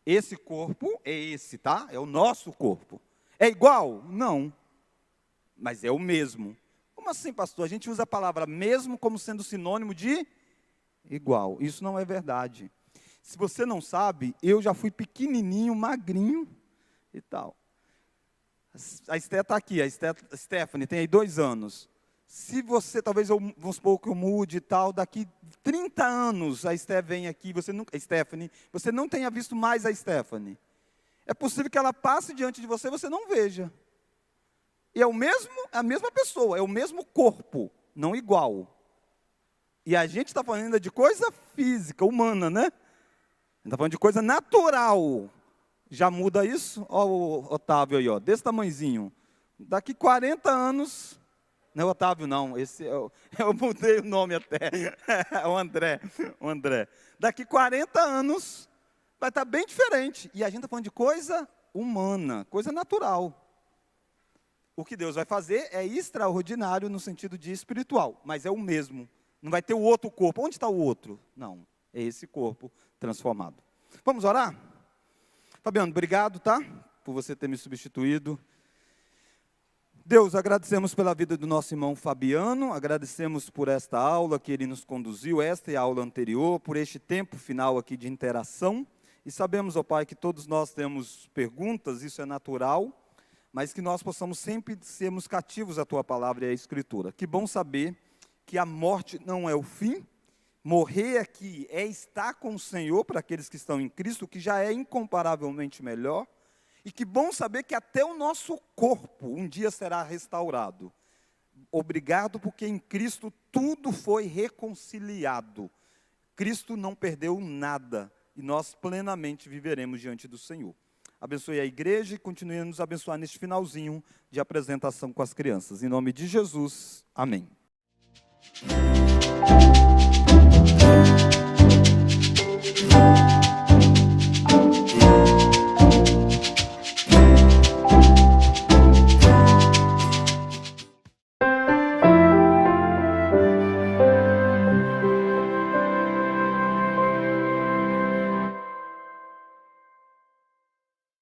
Esse corpo é esse, tá? É o nosso corpo. É igual? Não. Mas é o mesmo. Como assim, pastor? A gente usa a palavra mesmo como sendo sinônimo de igual. Isso não é verdade. Se você não sabe, eu já fui pequenininho, magrinho e tal. A Esté está aqui, a Stephanie tem aí 2 anos. Se você, talvez, vamos supor que eu mude e tal, daqui 30 anos a Esté vem aqui, Stephanie, você não tenha visto mais a Stephanie. É possível que ela passe diante de você e você não veja. E é a mesma pessoa, é o mesmo corpo, não igual. E a gente está falando ainda de coisa física, humana, né? Está falando de coisa natural. Já muda isso? Ó o Otávio aí, ó, desse tamanhozinho. Daqui 40 anos, não é Otávio não, esse eu mudei o nome até, o André. Daqui 40 anos, vai estar bem diferente. E a gente está falando de coisa humana, coisa natural. O que Deus vai fazer é extraordinário no sentido de espiritual, mas é o mesmo. Não vai ter o outro corpo. Onde está o outro? Não, é esse corpo transformado. Vamos orar? Fabiano, obrigado, tá? Por você ter me substituído. Deus, agradecemos pela vida do nosso irmão Fabiano, agradecemos por esta aula que ele nos conduziu, esta e a aula anterior, por este tempo final aqui de interação. E sabemos, ó Pai, que todos nós temos perguntas, isso é natural, mas que nós possamos sempre sermos cativos à Tua palavra e à Escritura. Que bom saber que a morte não é o fim, morrer aqui é estar com o Senhor para aqueles que estão em Cristo, que já é incomparavelmente melhor, e que bom saber que até o nosso corpo um dia será restaurado. Obrigado porque em Cristo tudo foi reconciliado. Cristo não perdeu nada, e nós plenamente viveremos diante do Senhor. Abençoe a igreja e continue a nos abençoar neste finalzinho de apresentação com as crianças. Em nome de Jesus, amém.